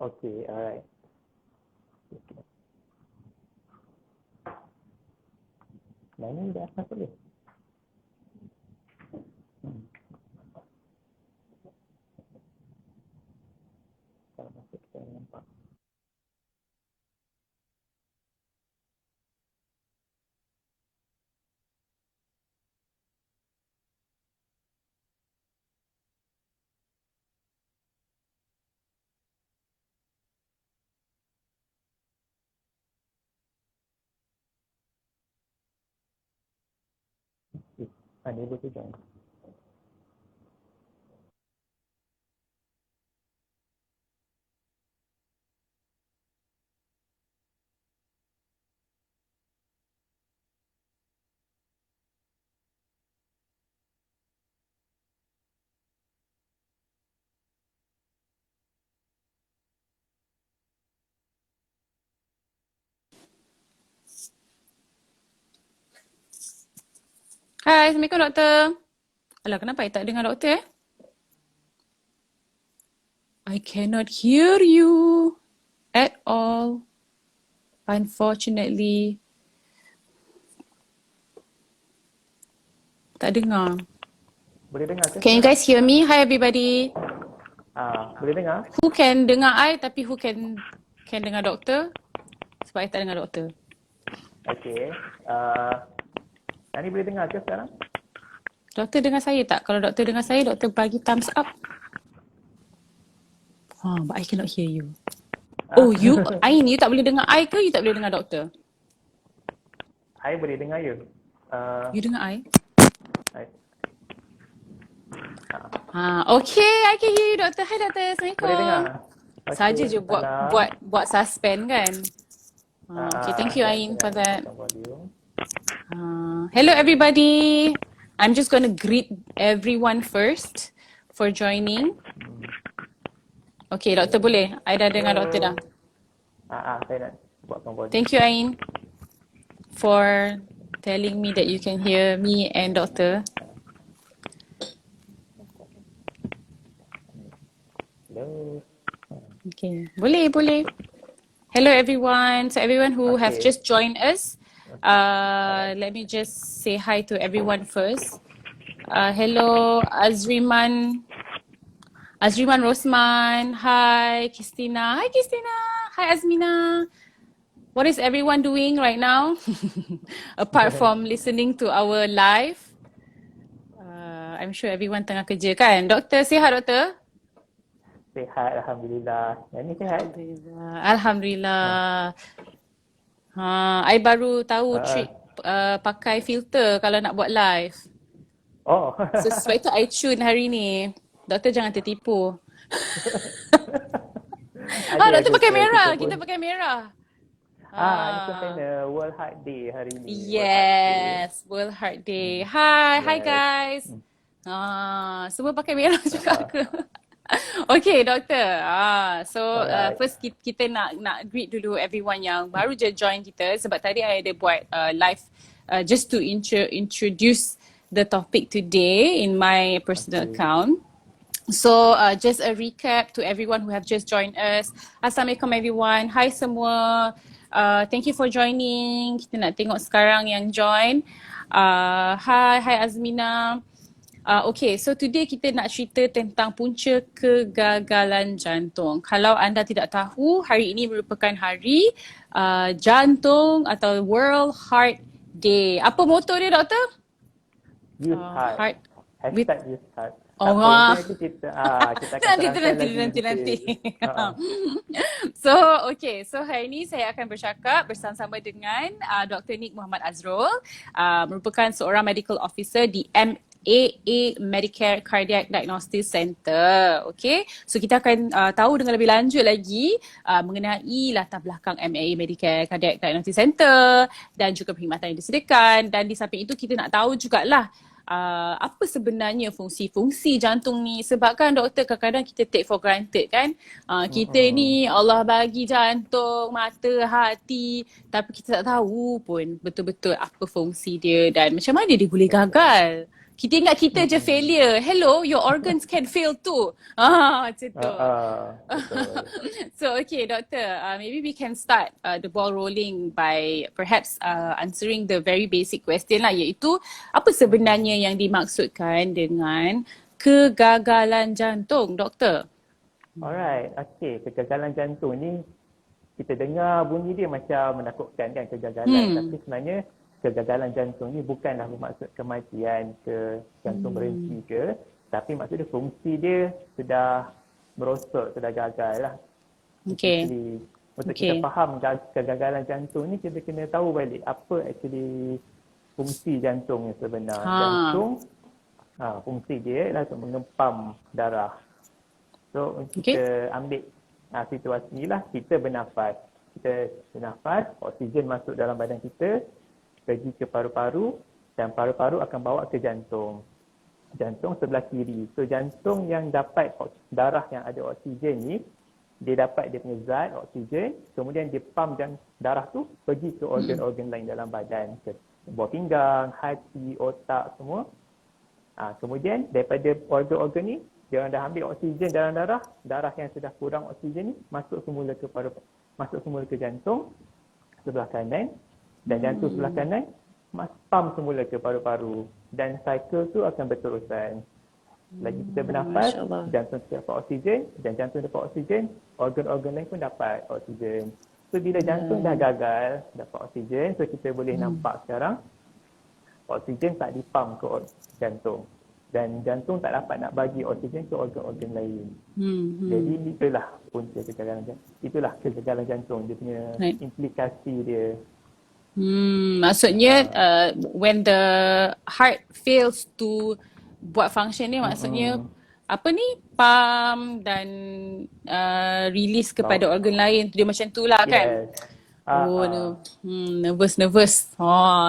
Okay, alright. Mana ni dah masuk dia? Kalau masuk kita nampak. Unable to join. Hai, Assalamualaikum doktor. Alah, kenapa I tak dengar doktor I cannot hear you at all. Unfortunately. Tak dengar. Boleh dengar ke? Can you guys hear me? Hi everybody. Boleh dengar? Who can dengar I tapi who can dengar doktor? Sebab I tak dengar doktor. Okay. Nani boleh dengar ke sekarang? Doktor dengar saya tak? Kalau doktor dengar saya, doktor bagi thumbs up. But I cannot hear you. Oh, Ain, you tak boleh dengar I ke? You tak boleh dengar doktor? I boleh dengar you. You dengar I? I- Okay, I can hear you doktor. Hai doktor, Assalamualaikum. Boleh dengar? Okay. Saja je Salam. buat suspend kan? Okay, thank you Ain for that. Volume. Hello everybody. I'm just going to greet everyone first for joining. Okay, doktor boleh? I dah dengar doktor dah. Saya nak buatkan volume. Thank you Ain for telling me that you can hear me and doktor. Hello. Okay, boleh. Hello everyone. So everyone who have Okay. just joined us, let me just say hi to everyone first. Hello Azriman Rosman. Hi Christina. Hi Azmina. What is everyone doing right now? Apart from listening to our live. I'm sure everyone tengah kerja kan? Doktor, sihat doktor? Sihat, Alhamdulillah. Nani sihat? Alhamdulillah. I baru tahu trick pakai filter kalau nak buat live. Oh. So sebab itu I tune hari ni. Doktor jangan tertipu. Doktor pakai merah. Kita pakai merah. Ini kena World Heart Day hari ni. Yes, World Heart Day. Hi guys. Semua pakai merah juga ke? Okay, doktor. First kita nak greet dulu everyone yang baru je join kita sebab tadi I ada buat live just to introduce the topic today in my personal account. So just a recap to everyone who have just joined us. Assalamualaikum everyone. Hi semua. Thank you for joining. Kita nak tengok sekarang yang join. Hi Azmina. Okay, so today kita nak cerita tentang punca kegagalan jantung. Kalau anda tidak tahu, hari ini merupakan hari jantung atau World Heart Day. Apa motto dia, doktor? Use heart. Hashtag use heart. Nanti. So, okay. So, hari ini saya akan bercakap bersama-sama dengan Dr. Nick Muhammad Azrul, merupakan seorang medical officer di MAA Medicare Cardiac Diagnostic Center. Okay, so kita akan tahu dengan lebih lanjut lagi mengenai latar belakang MAA Medicare Cardiac Diagnostic Center dan juga perkhidmatan yang disediakan. Dan di samping itu kita nak tahu jugalah apa sebenarnya fungsi-fungsi jantung ni. Sebab kan doktor, kadang-kadang kita take for granted kan, kita ni Allah bagi jantung, mata, hati, tapi kita tak tahu pun betul-betul apa fungsi dia dan macam mana dia boleh gagal. Kita ingat kita je failure. Hello, your organs can fail too. Macam tu. Betul. So okay, doctor, maybe we can start the ball rolling by perhaps answering the very basic question lah, iaitu apa sebenarnya yang dimaksudkan dengan kegagalan jantung, doktor? Alright, okay. Kegagalan jantung ni kita dengar bunyi dia macam menakutkan kan, kegagalan. Tapi sebenarnya kegagalan jantung ni bukanlah bermaksud kematian ke, jantung berhenti ke, tapi maksudnya fungsi dia sudah merosot, sudah gagal lah. Okay. Untuk kita faham kegagalan jantung ni, kita kena tahu balik apa actually fungsi jantung yang sebenar. Jantung, fungsi dia adalah untuk mengempam darah. So, kita ambil situasi ni lah, kita bernafas. Kita bernafas, oksigen masuk dalam badan kita, pergi ke paru-paru, dan paru-paru akan bawa ke jantung. Jantung sebelah kiri. So jantung yang dapat darah yang ada oksigen ni, dia dapat dia punya zat oksigen, kemudian dia pump darah tu pergi ke organ-organ lain dalam badan. Ke buah pinggang, hati, otak semua. Kemudian daripada organ-organ ni, dia dah ambil oksigen dalam darah, darah yang sudah kurang oksigen ni masuk semula ke masuk semula ke jantung sebelah kanan. Dan jantung sebelah kanan pump semula ke paru-paru, dan cycle tu akan berterusan. Lagi kita bernafas, jantung dapat oksigen, dan jantung dapat oksigen, organ-organ lain pun dapat oksigen. So bila jantung dah gagal dapat oksigen, so kita boleh nampak sekarang oksigen tak dipump ke jantung, dan jantung tak dapat nak bagi oksigen ke organ-organ lain. Jadi itulah punca kegagalan jantung. Itulah kegagalan jantung, dia punya implikasi dia. Maksudnya when the heart fails to buat function ni, maksudnya apa ni, pump dan release kepada organ lain, dia macam tu lah kan? Nervous.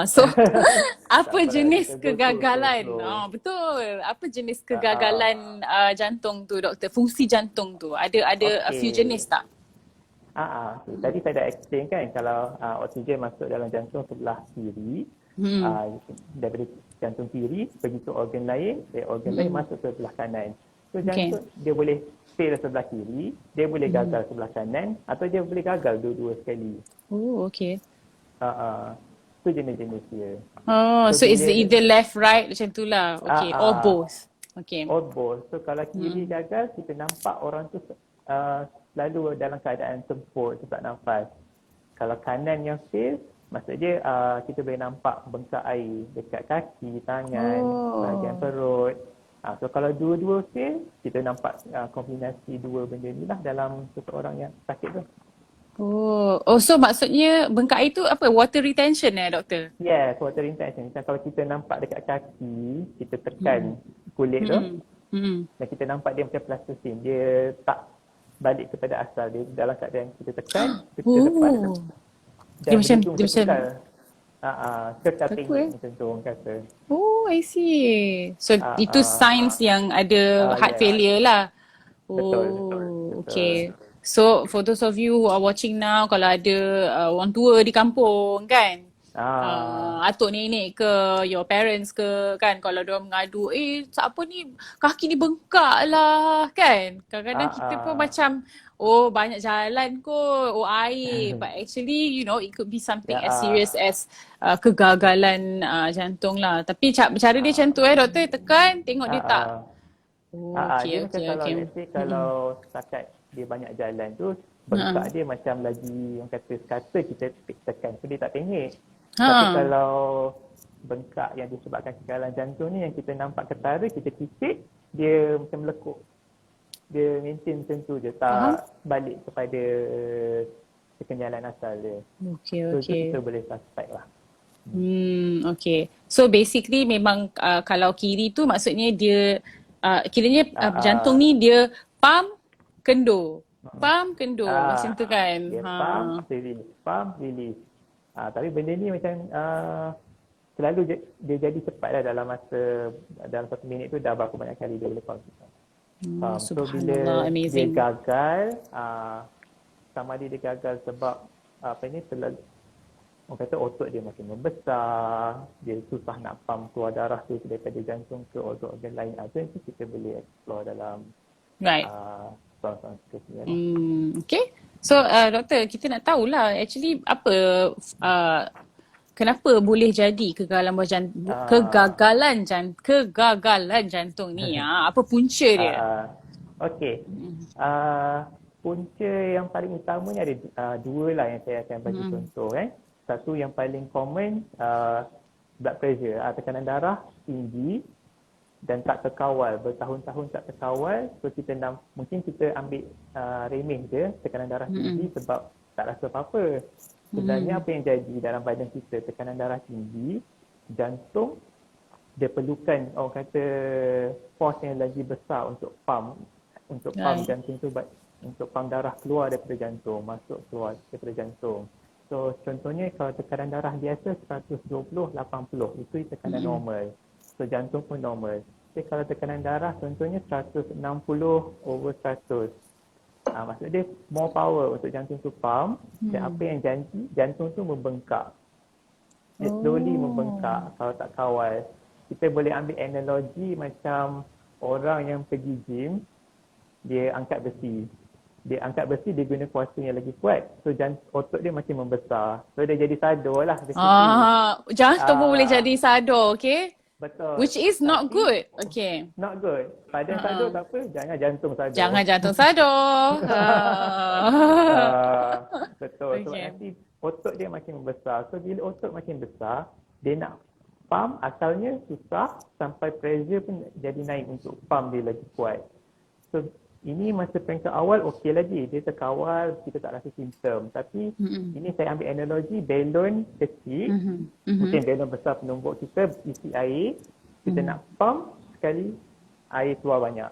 So apa jenis kegagalan? Betul. Apa jenis kegagalan jantung tu, doktor? Fungsi jantung tu ada a few jenis tak? Tadi saya dah explain kan, kalau oksigen masuk dalam jantung sebelah kiri, daripada jantung kiri pergi ke organ lain, dari organ lain masuk ke sebelah kanan. So jantung dia boleh fail sebelah kiri, dia boleh gagal sebelah kanan, atau dia boleh gagal dua-dua sekali. So jenis-jenis dia. So it's either left, right macam tu lah. Or both. Or both. So kalau kiri gagal, kita nampak orang tu selalu dalam keadaan sempur, sesak nafas. Kalau kanan yang fail, maksudnya kita boleh nampak bengkak air dekat kaki, tangan, bahagian perut. So kalau dua-dua fail, kita nampak kombinasi dua benda ni lah dalam seseorang yang sakit tu. So maksudnya bengkak air tu apa? Water retention doktor? Yes, water retention. Macam kalau kita nampak dekat kaki, kita tekan kulit tu, dan kita nampak dia macam plasticine, dia tak balik kepada asal dia dalam keadaan kita tekan, kita lepas. Dia macam kekating macam tu orang kata. I see. So itu signs yang ada heart failure lah. Betul. Okay. So for those of you who are watching now, kalau ada orang tua di kampung kan, atuk nenek ke, your parents ke kan, kalau diorang mengadu, apa ni, kaki ni bengkak lah kan. Kadang-kadang kita pun macam, banyak jalan kot, air. But actually, you know, it could be something as serious as kegagalan jantung lah. Tapi cara dia macam tu doktor, tekan, tengok dia tak. Kalau setakat dia banyak jalan tu, bengkak dia macam lagi, orang kata kita tekan, so dia tak pengek. Tapi kalau bengkak yang disebabkan kegagalan jantung ni, yang kita nampak ketara, kita kicik, dia macam melekuk. Dia maintain macam tu je, tak balik kepada kekenyalan asal dia. So kita boleh suspect lah. So basically memang kalau kiri tu maksudnya dia, kiranya jantung ni dia pump, kendur. Pump, kendur, macam tu kan? Dia pump, release. Tapi benda ni macam selalu dia jadi cepat lah, dalam 1 minit tu dah berapa banyak kali dia boleh pump. So bila dia gagal, sama ada dia gagal sebab orang kata otot dia makin membesar, dia susah nak pump keluar darah tu daripada jantung ke organ-organ lain. Itu kita boleh explore dalam Right. soalan-soalan seterusnya lah. Okay. So, doktor, kita nak tahulah actually apa kenapa boleh jadi kegagalan jantung ni? Apa punca dia? Okey. Punca yang paling utama ni ada dua lah yang saya akan bagi contoh. Satu yang paling common, blood pressure, tekanan darah tinggi dan tak terkawal, bertahun-tahun tak terkawal. So mungkin kita ambil remeh je tekanan darah tinggi sebab tak rasa apa-apa. Sebenarnya apa yang jadi dalam badan kita, tekanan darah tinggi, jantung dia perlukan orang kata force yang lagi besar untuk pump jantung tu, untuk pump darah keluar daripada jantung, masuk keluar daripada jantung. So contohnya kalau tekanan darah biasa 120/80, itu tekanan normal. So jantung pun normal. Jadi kalau tekanan darah contohnya 160/100. Maksud dia more power untuk jantung tu pump, dan apa yang jadi, jantung tu membengkak. Dia slowly membengkak kalau tak kawal. Kita boleh ambil analogi macam orang yang pergi gym, dia angkat besi. Dia guna kuasa yang lagi kuat. So otot dia makin membesar. So dia jadi sador lah. Jantung pun boleh jadi sador, okay? Betul. Which is not good. Okay. Not good. Badan sador tak apa, jangan jantung sador. Jangan jantung sador. Betul. So nanti otot dia makin membesar. So bila otot makin besar, dia nak pump asalnya susah, sampai pressure pun jadi naik untuk pump dia lagi kuat. So ini masa peringkat awal okey lagi, dia terkawal, kita tak rasa simptom. Tapi ini saya ambil analogi balon kecil, mungkin balon besar penumbuk kita isi air, kita nak pump sekali, air keluar banyak.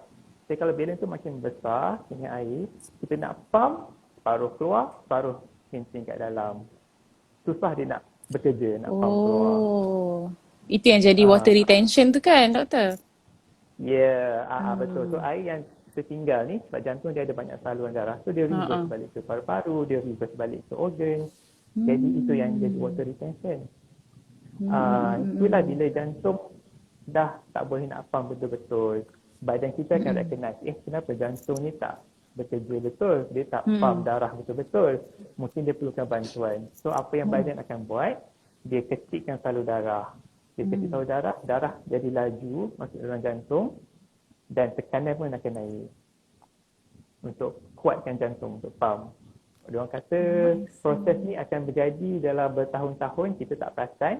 Jadi kalau balon tu makin besar dengan air, kita nak pump, paruh keluar, paruh kencing kat dalam. Susah dia nak bekerja, nak pump keluar. Itu yang jadi water retention tu kan, doktor? Ya, betul. So air yang tertinggal ni, sebab jantung dia ada banyak saluran darah, so dia reverse balik ke paru-paru, dia reverse balik ke organ. Jadi itu yang jadi water retention. Itulah bila jantung dah tak boleh nak pump betul-betul, badan kita akan recognize, kenapa jantung ni tak bekerja betul, dia tak pump darah betul-betul, mungkin dia perlukan bantuan. So apa yang badan akan buat, dia kecilkan salur darah. Dia kecil salur darah, darah jadi laju masuk dalam jantung, dan tekanan pun akan naik untuk kuatkan jantung untuk pump. Diorang kata proses ni akan berjadi dalam bertahun-tahun, kita tak perasan.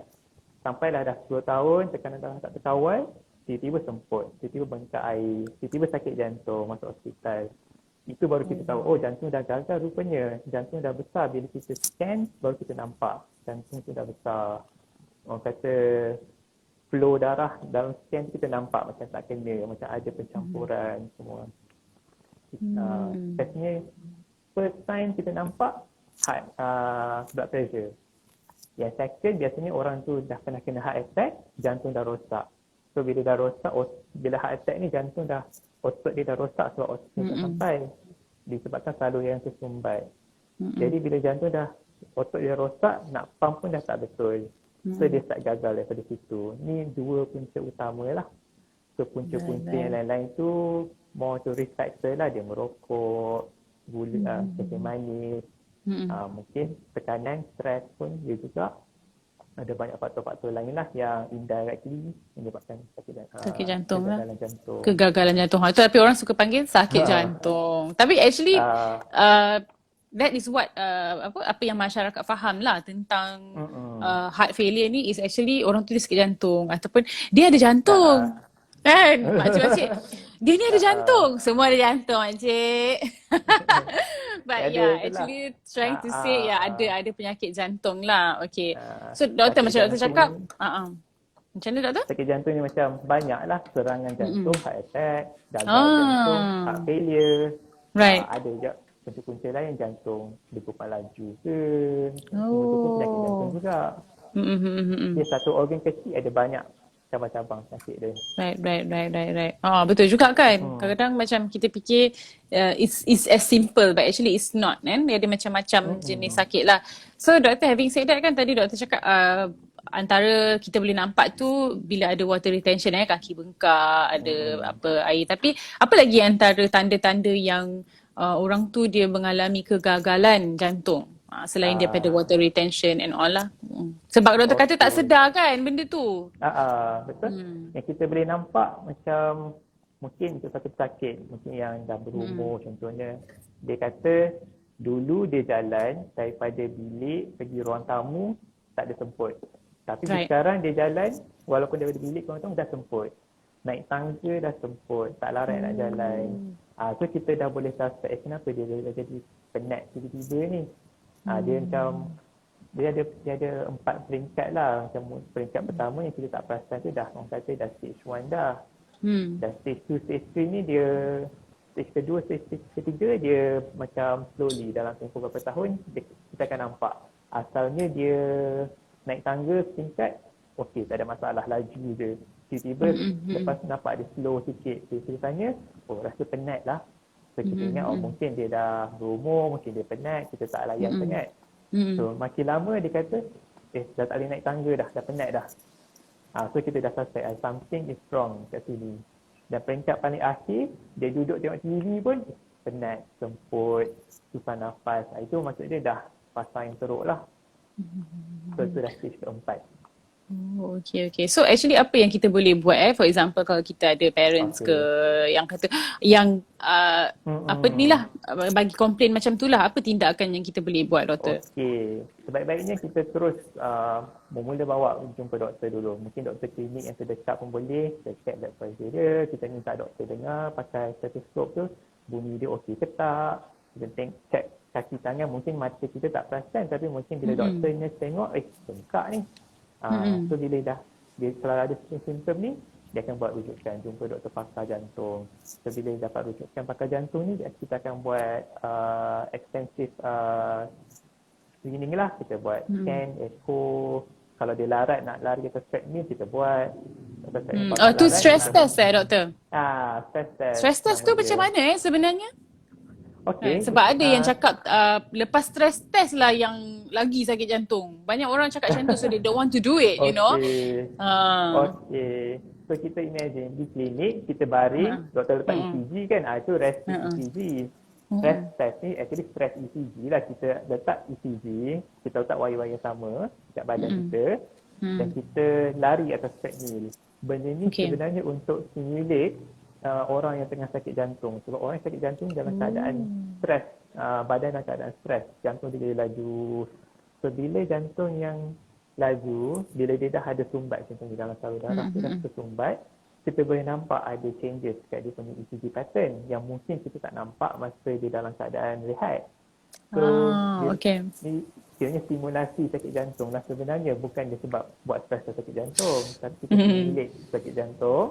Sampailah dah 10 tahun, tekanan darah tak terkawal, tiba-tiba semput, tiba-tiba bengkak air, tiba-tiba sakit jantung, masuk hospital. Itu baru kita tahu, jantung dah gagal rupanya. Jantung dah besar, bila kita scan, baru kita nampak jantung tu dah besar. Orang kata flow darah dalam scan kita nampak macam tak kena, macam ada pencampuran semua. Biasanya first time kita nampak blood pressure. Yang second biasanya orang tu dah pernah kena heart attack, jantung dah rosak. So bila dah rosak, bila heart attack ni jantung dah, otot dia dah rosak sebab otot tak sampai. Disebabkan salur yang tersumbat. Jadi bila jantung dah, otot dia rosak, nak pump pun dah tak betul. So dia start gagal daripada situ. Ni dua punca utama lah. So punca-punca yang lain-lain tu more to risk factor lah. Dia merokok, gula, kencing manis, mungkin tekanan, stres pun dia juga. Ada banyak faktor-faktor lain lah yang indirectly menyebabkan sakit jantung lah. Jantung. Kegagalan jantung. Itu tapi orang suka panggil sakit jantung. Tapi actually that is what apa yang masyarakat faham lah tentang heart failure ni is actually orang tu dia sakit jantung ataupun dia ada jantung. Kan? Makcik-makcik, dia ni ada jantung. Semua ada jantung, makcik. But actually trying to say ada penyakit jantung lah. Okay. So doktor macam doktor cakap, macam mana doktor? Sakit jantung ni macam banyak lah serangan jantung, heart attack, gagal jantung, heart failure. Right. Ada je punca-punca lain, jantung degupan laju ke. Semua tu pun penyakit jantung juga. Dia satu organ kecil ada banyak cabang-cabang penyakit dia. Right. Betul juga kan. Kadang-kadang macam kita fikir it's as simple but actually it's not kan. Dia ada macam-macam jenis sakit lah. So doktor, having said that kan tadi doktor cakap antara kita boleh nampak tu bila ada water retention kaki bengkak, ada apa air. Tapi apa lagi antara tanda-tanda yang orang tu dia mengalami kegagalan jantung? Selain daripada water retention and all lah. Sebab doktor kata tak sedar kan benda tu. Betul. Yang kita boleh nampak macam mungkin itu satu pesakit, mungkin yang dah berumur contohnya. Dia kata dulu dia jalan daripada bilik pergi ruang tamu tak ada semput. Tapi sekarang dia jalan walaupun daripada bilik ke ruang tamu dah semput. Naik tangga dah semput, tak larat nak jalan. So kita dah boleh suspect kenapa dia jadi penat tiba-tiba ni. Dia macam dia ada 4 peringkat lah. Macam peringkat pertama yang kita tak perasan tu dah orang kata dah stage 1 dah. Dan stage 2, stage 3 ni dia stage kedua, stage ketiga dia macam slowly dalam tempoh beberapa tahun kita akan nampak. Asalnya dia naik tangga setingkat okey, tak ada masalah, laju je. Tiba-tiba lepas nampak dia slow sikit. Kita tanya, rasa penat lah. So kita ingat mungkin dia dah berumur, mungkin dia penat, kita tak layan sangat. So makin lama dia kata, dah tak boleh naik tangga dah penat dah. So kita dah suspect something is wrong kat sini. Dan peringkat paling akhir, dia duduk tengok TV pun penat, semput, susah nafas. Itu maksud dia dah fasa yang teruk lah. So itu dah stage keempat. Okay. So actually apa yang kita boleh buat For example kalau kita ada parents ke yang kata yang apa ni lah bagi komplain macam tu lah, apa tindakan yang kita boleh buat doktor? Okay, sebaik-baiknya kita terus bermula bawa jumpa doktor dulu. Mungkin doktor klinik yang terdekat pun boleh. Kita check blood pressure dia, kita minta doktor dengar pakai stetoskop tu bunyi dia okey ke tak. Kita check kaki tangan, mungkin mata kita tak perasan tapi mungkin bila doktornya tengok bengkak ni. So bila kalau ada simptom ni, dia akan buat rujukan, jumpa doktor pakar jantung. So bila dapat rujukan pakar jantung ni, kita akan buat extensive screening lah. Kita buat scan, echo. Kalau dia larat nak lari atas treadmill, kita buat. Tu stress test doktor? Stress test. Stress test tu macam mana sebenarnya? Okay. Sebab ada yang cakap lepas stress test lah yang lagi sakit jantung. Banyak orang cakap macam tu, so they don't want to do it, you know. Okay. So kita imagine di klinik, kita baring, doktor letak ECG kan, itu resting ECG. Stress test ni actually stress ECG lah. Kita letak ECG, kita letak wire-wire sama dekat badan kita dan kita lari atas treadmill. Benda ni sebenarnya untuk stimulate orang yang tengah sakit jantung. Sebab orang yang sakit jantung dalam keadaan stres, badan dalam keadaan stres, jantung dia jadi laju. So bila jantung yang laju, bila dia dah ada sumbat contohnya dalam saluran darah, dia dah tersumbat, kita boleh nampak ada changes kat dia punya ECG pattern yang mungkin kita tak nampak masa dia dalam keadaan rehat. So kiranya stimulasi sakit jantung lah sebenarnya, bukan dia sebab buat stres sakit jantung, tapi kita stimulate sakit jantung.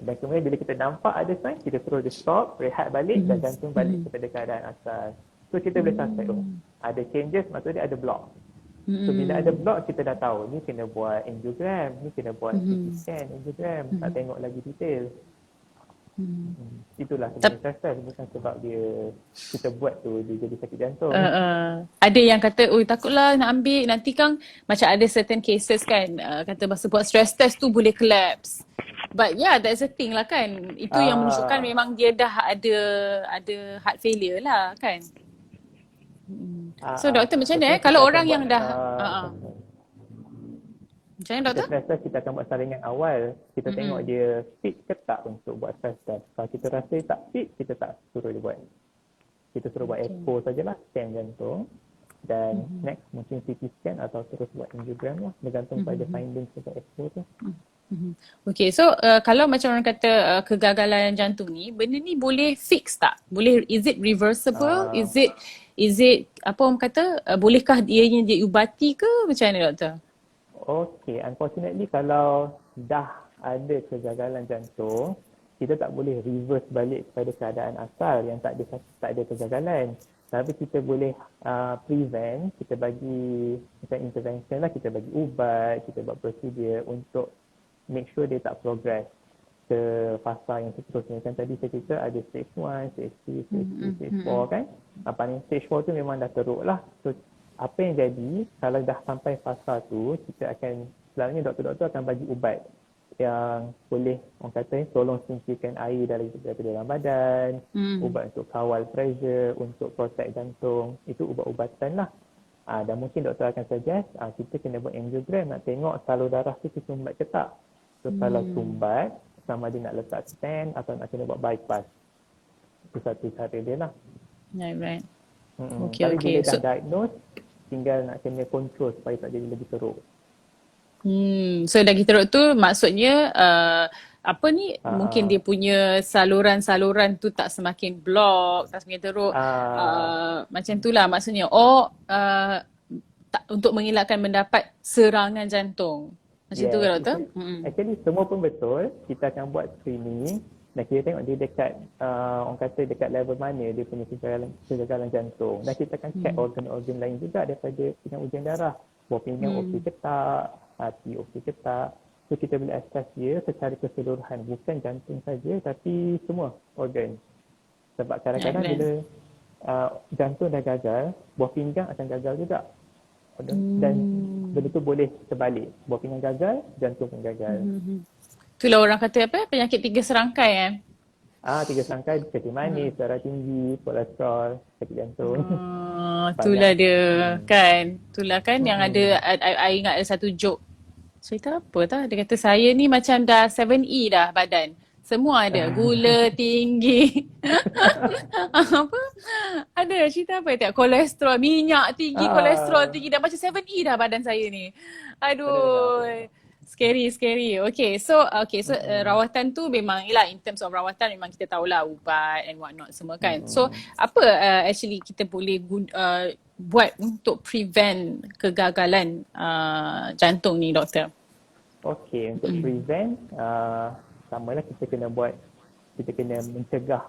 Dan kemudian bila kita nampak ada sign, kita terus dia stop, rehat balik dan jantung balik kepada keadaan asal. So kita boleh suspect ada changes, maksudnya ada block. So bila ada block, kita dah tahu ni kena buat angiogram, ni kena buat CT scan, angiogram, tak tengok lagi detail. Itulah sebenarnya stress, bukan sebab kita buat tu dia jadi sakit jantung. Ada yang kata, takutlah nak ambil, nanti kan macam ada certain cases kan, kata masa buat stress test tu boleh collapse. But yeah, that's the thing lah kan. Itu yang menunjukkan memang dia dah ada heart failure lah kan. So doktor macam mana kalau orang yang dah macam mana doktor? Stress test kita akan buat saringan awal. Kita tengok dia fit ke tak untuk buat stress test. Kalau kita rasa tak fit, kita tak suruh dia buat. Kita suruh buat echo sajalah, scan jantung. Dan next mungkin CT scan atau terus buat angiogram lah. Bergantung pada findings dekat echo tu. Okay, so kalau macam orang kata kegagalan jantung ni, benda ni boleh fix tak? Boleh, is it reversible? Is it apa orang kata, bolehkah ianya diubati ke? Macam mana doktor? Okay, unfortunately kalau dah ada kegagalan jantung, kita tak boleh reverse balik kepada keadaan asal yang tak ada kegagalan. Tapi kita boleh prevent, kita bagi macam intervention lah, kita bagi ubat, kita buat prosedur untuk make sure dia tak progress ke fasa yang seterusnya. Kan tadi saya cerita ada stage 1, stage 2, stage 3, stage 4 kan. Paling stage 4 tu memang dah teruk lah. So apa yang jadi kalau dah sampai fasa tu, kita akan, selalunya doktor-doktor akan bagi ubat yang boleh orang kata tolong singkirkan air daripada dalam badan, ubat untuk kawal pressure, untuk protect jantung, itu ubat-ubatan lah. Dan mungkin doktor akan suggest kita kena buat angiogram, nak tengok salur darah tu tersumbat ke tak. So kalau sumbat, sama dia nak letak stent atau nak kena buat bypass. Itu satu cara dia lah. Right. Tapi bila dah diagnose, tinggal nak kena control supaya tak jadi lebih teruk. So dah teruk tu maksudnya mungkin dia punya saluran-saluran tu tak semakin block, tak semakin teruk. Macam itulah maksudnya. Untuk mengelakkan mendapat serangan jantung. Macam tu ke doktor? Actually semua pun betul. Kita akan buat screening dan kita tengok dia dekat orang kata dekat level mana dia punya kegagalan jantung. Dan kita akan check organ-organ lain juga daripada dengan ujian darah. Buah pinggang okey ke tak, hati okey ke tak. So kita boleh assess dia secara keseluruhan, bukan jantung saja tapi semua organ. Sebab kadang-kadang bila jantung dah gagal, buah pinggang akan gagal juga. Dan benda tu boleh terbalik. Buah pinggang gagal, jantung pun gagal. Itulah orang kata penyakit 3 serangkai 3 serangkai, kencing manis, darah tinggi, kolesterol, sakit jantung. Itulah dia kan. Itulah kan yang ada, I ingat ada satu joke. Cerita apa tah? Dia kata saya ni macam dah 7E dah badan. Semua ada. Gula tinggi. Ada cerita apa tak? Kolesterol, minyak tinggi, kolesterol tinggi. Dah macam 7E dah badan saya ni. Aduh. Scary. Okay, so rawatan tu memang in terms of rawatan memang kita tahulah ubat and what not semua kan. So apa actually kita boleh buat untuk prevent kegagalan jantung ni doktor? Okay, untuk prevent samalah kita kena mencegah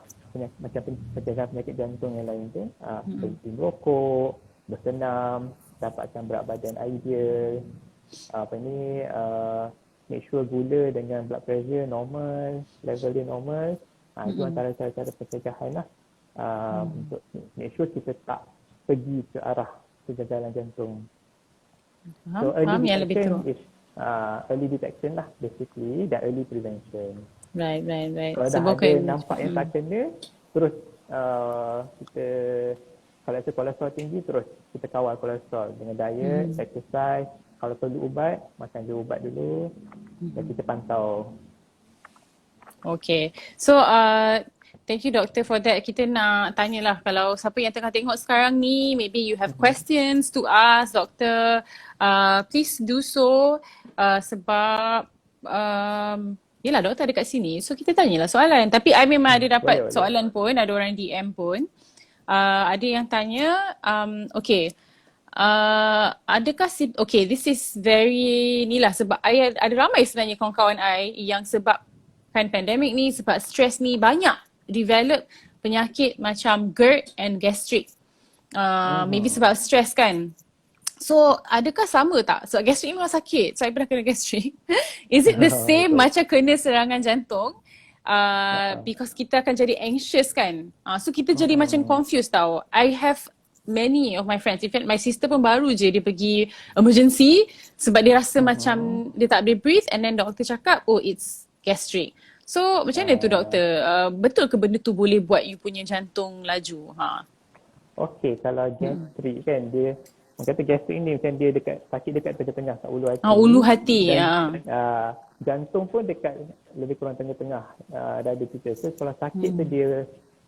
mencegah penyakit jantung yang lain tu. Berhenti merokok, bersenam, dapatkan berat badan ideal. Make sure gula dengan blood pressure normal, level dia normal. Itu antara cara-cara pencegahan lah. Untuk make sure kita tak pergi ke arah kegagalan jantung. So early detection is early detection lah basically, dan early prevention. Right. Kalau dah ada nampak yang tak kena, terus kita, kalau ada kolesterol tinggi, terus kita kawal kolesterol dengan diet, exercise. Kalau perlu ubat, makan je ubat dulu dan kita pantau. Okay. So, thank you doktor for that. Kita nak tanyalah kalau siapa yang tengah tengok sekarang ni, maybe you have questions to ask doktor, please do so sebab yelah doktor ada kat sini. So, kita tanyalah soalan. Tapi I memang ada dapat soalan pun, ada orang DM pun. Ada yang tanya, adakah this is very ni lah sebab ada ramai sebenarnya kawan-kawan I yang sebab kan pandemik ni, sebab stres ni banyak develop penyakit macam GERD and gastric. Maybe sebab stres kan. So adakah sama tak? Sebab gastric ni memang sakit. So I pernah kena gastric. Is it the same macam kena serangan jantung? Because kita akan jadi anxious kan. So kita jadi macam confused tau. I have many of my friends, in fact my sister pun baru je dia pergi emergency sebab dia rasa macam dia tak boleh breathe and then doktor cakap it's gastric. So macam mana tu doktor? Betul ke benda tu boleh buat you punya jantung laju? Okay, kalau gastric kan dia, orang kata gastric ni macam dia sakit dekat tengah-tengah kat ulu hati. Ulu hati. Jantung pun dekat lebih kurang tengah-tengah dada kita. So kalau sakit tu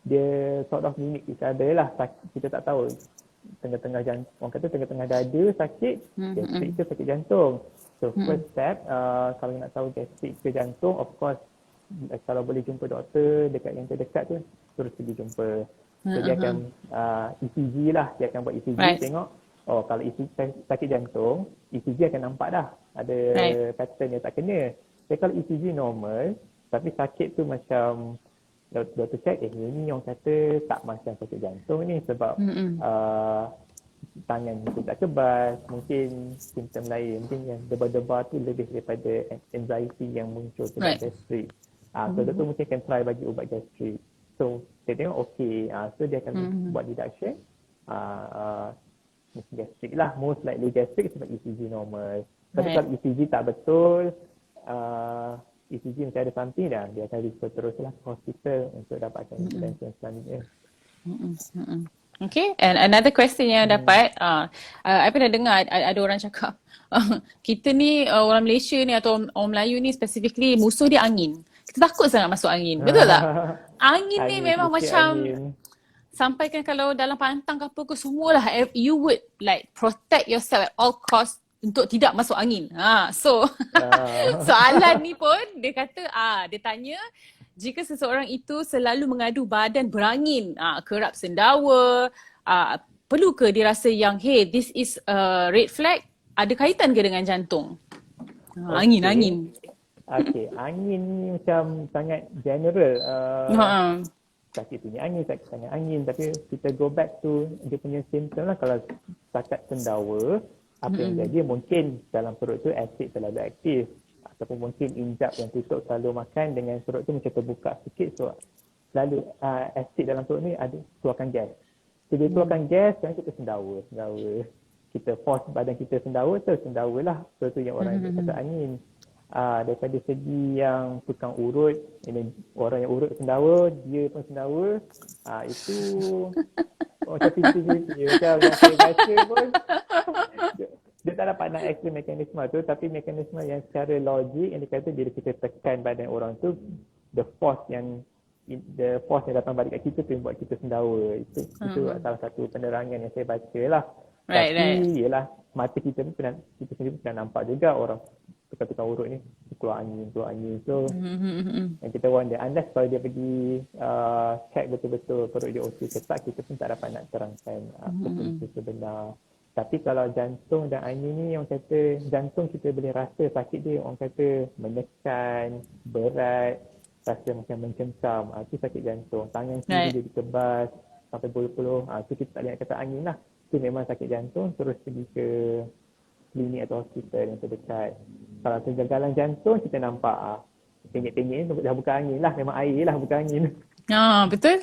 dia sort of unique each other lah. Kita tak tahu tengah-tengah jantung, orang kata tengah-tengah dada sakit, gastric ke sakit jantung. So first step, kalau nak tahu gastric ke jantung, of course kalau boleh jumpa doktor dekat yang terdekat tu, terus pergi jumpa. So dia akan ECG lah, dia akan buat ECG, tengok kalau ECG sakit jantung, ECG akan nampak dah ada pattern yang tak kena. Jadi kalau ECG normal tapi sakit tu macam doktor check, ini orang kata tak macam sakit jantung ni sebab tangan mungkin tak kebas, mungkin simptom lain, mungkin yang debar-debar tu lebih daripada anxiety yang muncul sebab gastrik. So doktor mungkin akan try bagi ubat gastrik. So dia tengok okey, so dia akan buat deduction. Gastrik lah, most likely gastrik sebab ECG normal. Tapi kalau ECG tak betul, ECG macam ada something dah, dia akan refer teruslah ke hospital untuk dapatkan intervention selanjutnya. Okay, and another question yang dapat, I pernah dengar ada orang cakap, kita ni orang Malaysia ni atau orang Melayu ni specifically musuh dia angin. Kita takut sangat masuk angin, betul tak? Angin ni memang macam, sampaikan kalau dalam pantang ke apa ke semualah, you would like protect yourself at all cost untuk tidak masuk angin. So soalan ni pun dia kata, dia tanya, jika seseorang itu selalu mengadu badan berangin, kerap sendawa, perlu ke dia rasa yang hey, this is a red flag? Ada kaitan ke dengan jantung? Angin. Okey, angin ni macam sangat general. Sakit tinggi angin, sakit tangan angin. Tapi kita go back to dia punya symptom lah. Kalau setakat sendawa, apa yang jadi mungkin dalam perut tu asid terlalu aktif. Ataupun mungkin injap yang tutup selalu makan dengan perut tu macam terbuka sikit. So selalu asid dalam perut ni ada keluarkan gas. So dia keluarkan gas, kan kita sendawa. Kita force badan kita sendawa, sendawa lah. So tu yang orang kata angin. Daripada segi yang tukang urut, orang yang urut sendawa, dia pun sendawa, itu macam 50-50. Macam yang saya baca pun, dia tak dapat nak explain mekanisme tu, tapi mekanisme yang secara logik yang dikata bila kita tekan badan orang tu, the force yang datang balik kat kita tu yang buat kita sendawa. Itu salah satu penerangan yang saya baca lah. Tapi yelah, mata kita sendiri pernah nampak juga orang tukar-tukar urut ni keluar angin. So yang kita wonder, unless kalau dia pergi check betul-betul perut dia okey ketak, kita pun tak dapat nak terangkan apa itu sebenar. Tapi kalau jantung dan angin ni, orang kata jantung kita boleh rasa sakit dia, orang kata menekan, berat, rasa macam mencengkam, itu sakit jantung. Tangan kiri dia dikebas sampai buluh-buluh, itu kita tak boleh nak kata angin lah. Itu memang sakit jantung, terus pergi ke klinik atau hospital yang terdekat. Kalau kegagalan jantung, kita nampak penyek-penyek ni dah bukan angin lah, memang air lah, bukan angin. Betul?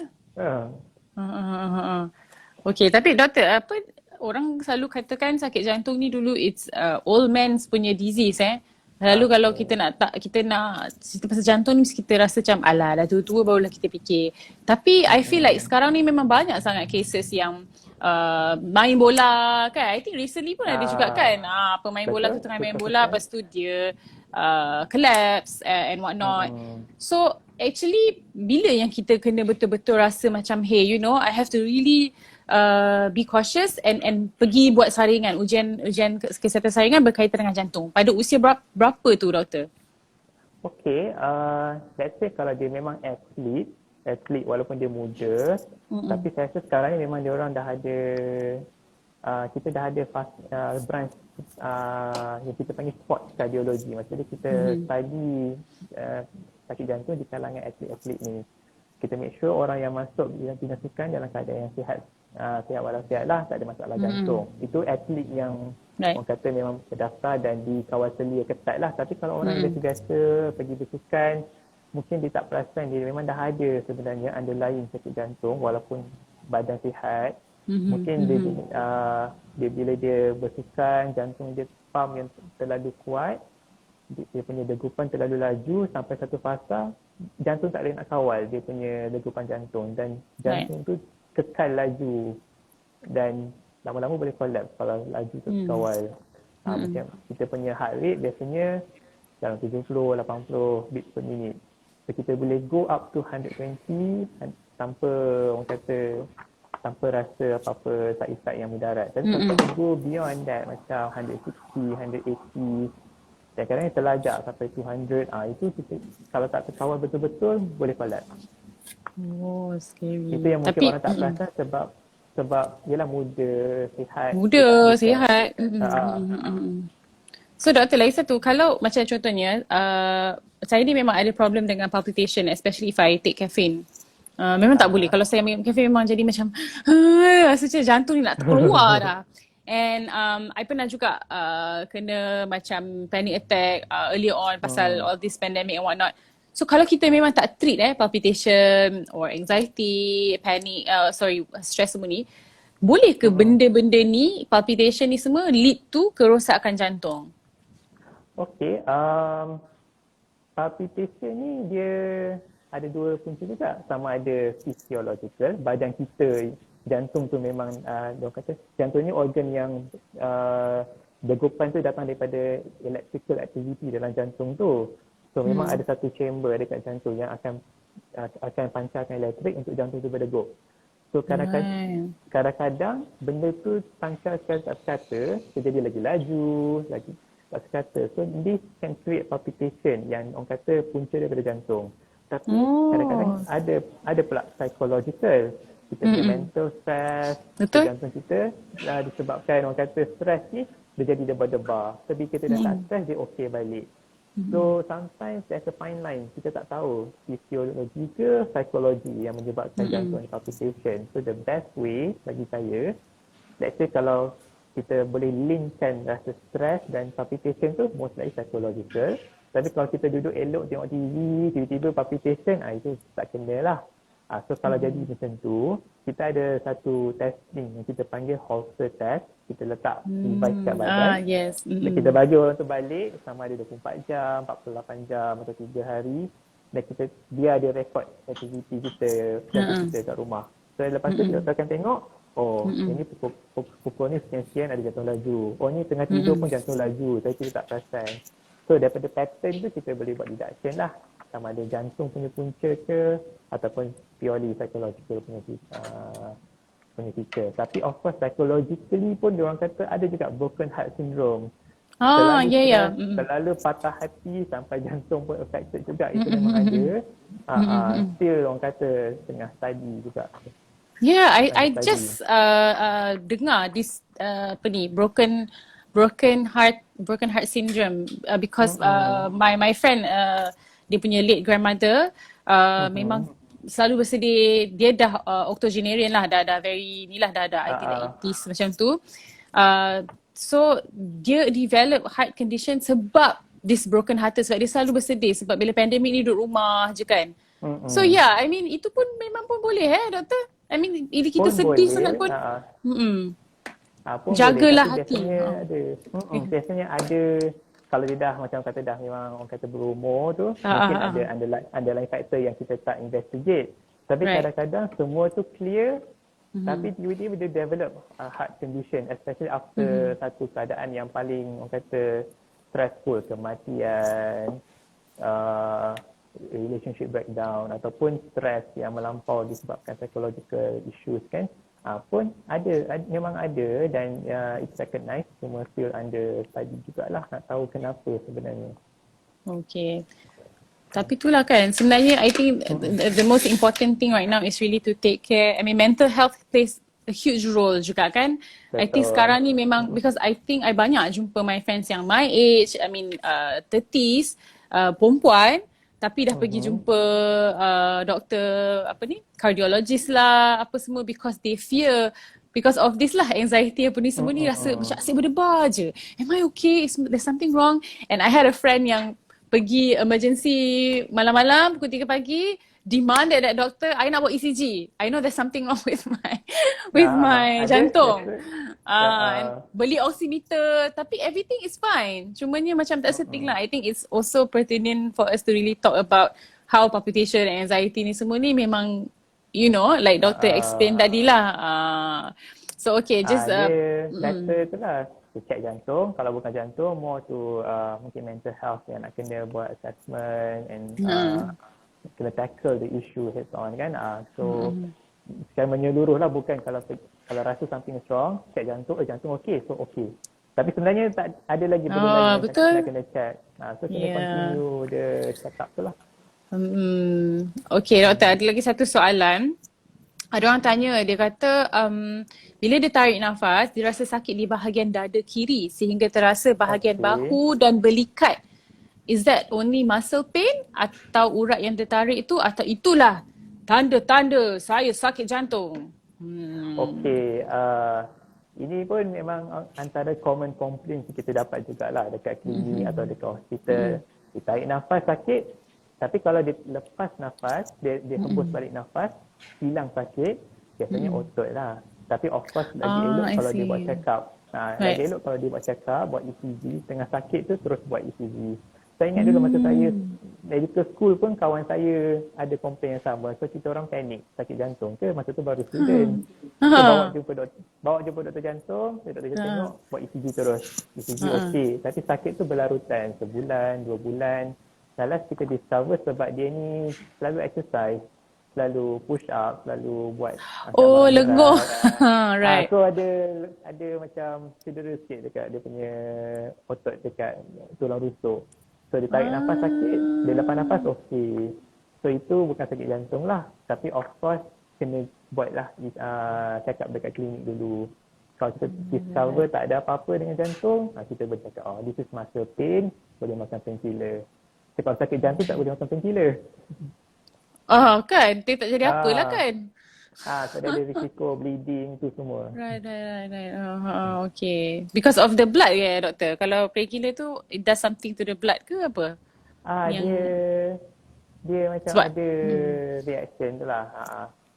Okay, tapi doktor, apa orang selalu katakan sakit jantung ni dulu it's old man's punya disease Lalu kalau kita nak cerita pasal jantung ni, kita rasa macam alah dah tua-tua barulah kita fikir. Tapi I feel like sekarang ni memang banyak sangat cases yang main bola kan. I think recently pun ada juga kan, pemain bola tu tengah main bola, lepas tu dia collapse and what not. So actually bila yang kita kena betul-betul rasa macam hey, you know, I have to really be cautious and pergi buat saringan, ujian kesihatan saringan berkaitan dengan jantung. Pada usia berapa tu doktor? Okay, let's say kalau dia memang atlet walaupun dia muda, tapi saya rasa sekarang ni memang dia orang dah ada, kita dah ada branch yang kita panggil sports cardiology. Maksudnya kita study sakit jantung di kalangan atlet-atlet ni. Kita make sure orang yang masuk bidang sukan dalam keadaan yang sihat walafiat lah, tak ada masalah jantung. Itu atlet yang orang kata memang terdaftar dan dikawal selia ketat lah. Tapi kalau orang yang biasa pergi bersukan, mungkin dia tak perasan dia memang dah ada sebenarnya underlying sakit jantung walaupun badan sihat. Mungkin dia bila dia bersukan, jantung dia pump yang terlalu kuat, dia punya degupan terlalu laju sampai satu fasa jantung tak boleh nak kawal dia punya degupan jantung, dan jantung tu kekal laju dan lama-lama boleh collapse kalau laju tu kawal. Macam kita punya heart rate biasanya dalam 70, 80 beats per minute. So kita boleh go up to 120 tanpa orang kata tanpa rasa apa-apa side-effect yang mudarat. Tapi kalau kita go beyond that macam 160, 180 dan kadang-kadang terlajak sampai 200, itu kita kalau tak terkawal betul-betul boleh collapse. Oh, scary. Itu yang mungkin orang tak perasan sebab ialah muda, sihat. Sihat. So doktor, lagi satu, kalau macam contohnya saya ni memang ada problem dengan palpitation, especially if I take caffeine. Memang tak boleh. Kalau saya minum kafe memang jadi macam rasa macam jantung ni nak terkeluar dah. And I pernah juga kena macam panic attack earlier on pasal all this pandemic and whatnot. So kalau kita memang tak treat palpitation or anxiety, panic, stress semua ni, boleh ke benda-benda ni, palpitation ni semua lead to kerosakan jantung? Okay, palpitation ni dia ada dua punca juga. Sama ada physiological, badan kita, jantung tu memang, dia kata jantung ni organ yang degupan tu datang daripada electrical activity dalam jantung tu. So memang ada satu chamber dekat jantung yang akan pancarkan elektrik untuk jantung tu berdegup. So kadang-kadang benda tu pancar sekata, terjadi lagi laju, lagi sekata. So this can create palpitation yang orang kata punca daripada jantung. Tapi kadang-kadang ada pula psychological. Kita punya mental stress, jantung kita disebabkan orang kata stress ni dia jadi debar-debar. Tapi kita dah tak stress, dia okey balik. So sometimes there's a fine line. Kita tak tahu fisiologi ke psikologi yang menyebabkan jantung palpitation. So the best way bagi saya, let's say kalau kita boleh linkkan rasa stress dan palpitation tu most likely psychological. Tapi kalau kita duduk elok tengok TV, tiba-tiba palpitation, itu tak kena lah. So kalau jadi macam tu, kita ada satu testing yang kita panggil Holter test. Kita letak device kat badan. Kita bagi orang tu balik sama ada 24 jam, 48 jam atau 3 hari. Dan dia ada rekod aktiviti kita kat rumah. So lepas tu doktor akan tengok, ini pukul ni sekian-sekian ada jantung laju. Ni tengah tidur pun jantung laju, tapi kita tak perasan. So daripada pattern tu kita boleh buat deduction lah. Sama ada jantung punya punca ke ataupun purely psychological punya feature. Tapi of course psychologically pun diorang kata ada juga broken heart syndrome. Terlalu patah hati sampai jantung pun affected juga. Itu memang ada. Still orang kata tengah study juga. I just dengar this broken heart syndrome because my friend dia punya late grandmother memang selalu bersedia. Dia dah octogenarian lah, dah very ni lah, dah I think 80s macam tu. So dia develop heart condition sebab this broken heart, sebab dia selalu bersedih sebab bila pandemik ni duduk rumah je kan. So I mean itu pun memang pun boleh doktor. I mean if kita sedih sangat pun jagalah hati. Biasanya ada, kalau dia dah macam kata dah memang orang kata berumur tu, mungkin ada underlying factor yang kita tak investigate. Tapi kadang-kadang semua tu clear, tapi tiba-tiba dia develop heart condition, especially after satu keadaan yang paling orang kata stressful, kematian, relationship breakdown ataupun stress yang melampau disebabkan psychological issues kan. Pun memang ada dan it's recognized, semua still under study jugalah nak tahu kenapa sebenarnya. Okay. Tapi itulah kan, sebenarnya I think the most important thing right now is really to take care. I mean mental health plays a huge role juga kan. Betul. I think sekarang ni memang because I think I banyak jumpa my friends yang my age, I mean 30s, perempuan tapi dah pergi jumpa doktor cardiologist lah apa semua because they fear because of this lah, anxiety apa ni semua ni, rasa macam asyik berdebar je. Am I okay? There's something wrong? And I had a friend yang pergi emergency malam-malam pukul 3 pagi, demanded that doctor, I nak buat ECG. I know there's something wrong with my jantung. And beli oximeter, tapi everything is fine. Cumanya macam tak seting lah. I think it's also pertinent for us to really talk about how palpitation and anxiety ni semua ni memang, you know, like doctor explain tadi lah. So okay, just better tu lah. Check jantung, kalau bukan jantung more to mungkin mental health yang nak kena buat assessment and kena tackle the issue head on kan. So secara menyeluruh lah, bukan kalau rasa something is wrong, check jantung, jantung okey, so okey. Tapi sebenarnya tak ada lagi benda lain yang kena check. So kena continue the check up tu lah. Okay doktor, ada lagi satu soalan. Ada orang tanya, dia kata bila dia tarik nafas, dia rasa sakit di bahagian dada kiri sehingga terasa bahagian bahu dan belikat. Is that only muscle pain atau urat yang tertarik itu, atau itulah tanda-tanda saya sakit jantung. Okey, ini pun memang antara common complaint yang kita dapat jugalah dekat klinik atau dekat hospital. Dia tarik nafas sakit, tapi kalau dia lepas nafas, dia hembus balik nafas, hilang sakit, biasanya otot lah. Tapi of course lagi elok I kalau dia buat see. check up. Lagi Right. elok kalau dia buat check up, buat ECG, tengah sakit tu terus buat ECG. Saya ingat dulu masa saya medical school pun kawan saya ada komplain yang sama. So kita orang panik, sakit jantung ke, masa tu baru student. So bawa jumpa doktor jantung, doktor jantung tengok, buat ECG terus. ECG okey, tapi sakit tu berlarutan, sebulan, 2 bulan. Last kita discover sebab dia ni selalu exercise, selalu push up, selalu buat angkat Oh, barang lenguh. berat. Right. So ada macam cedera sikit dekat dia punya otot dekat tulang rusuk. So dia tarik nafas sakit, dia lepas nafas okey. So itu bukan sakit jantung lah. Tapi of course kena buatlah check up dekat klinik dulu. Kalau kita discover tak ada apa-apa dengan jantung, kita boleh cakap, this is muscle pain, boleh makan painkiller. Tapi kalau sakit jantung tak boleh makan painkiller. Kan? Dia tak jadi apalah Ah, kan? so dia ada risiko bleeding tu semua. Right. Okay. Because of the blood ke, doktor? Kalau painkiller tu, it does something to the blood ke apa? Dia Yang dia macam sebab ada reaction tu lah.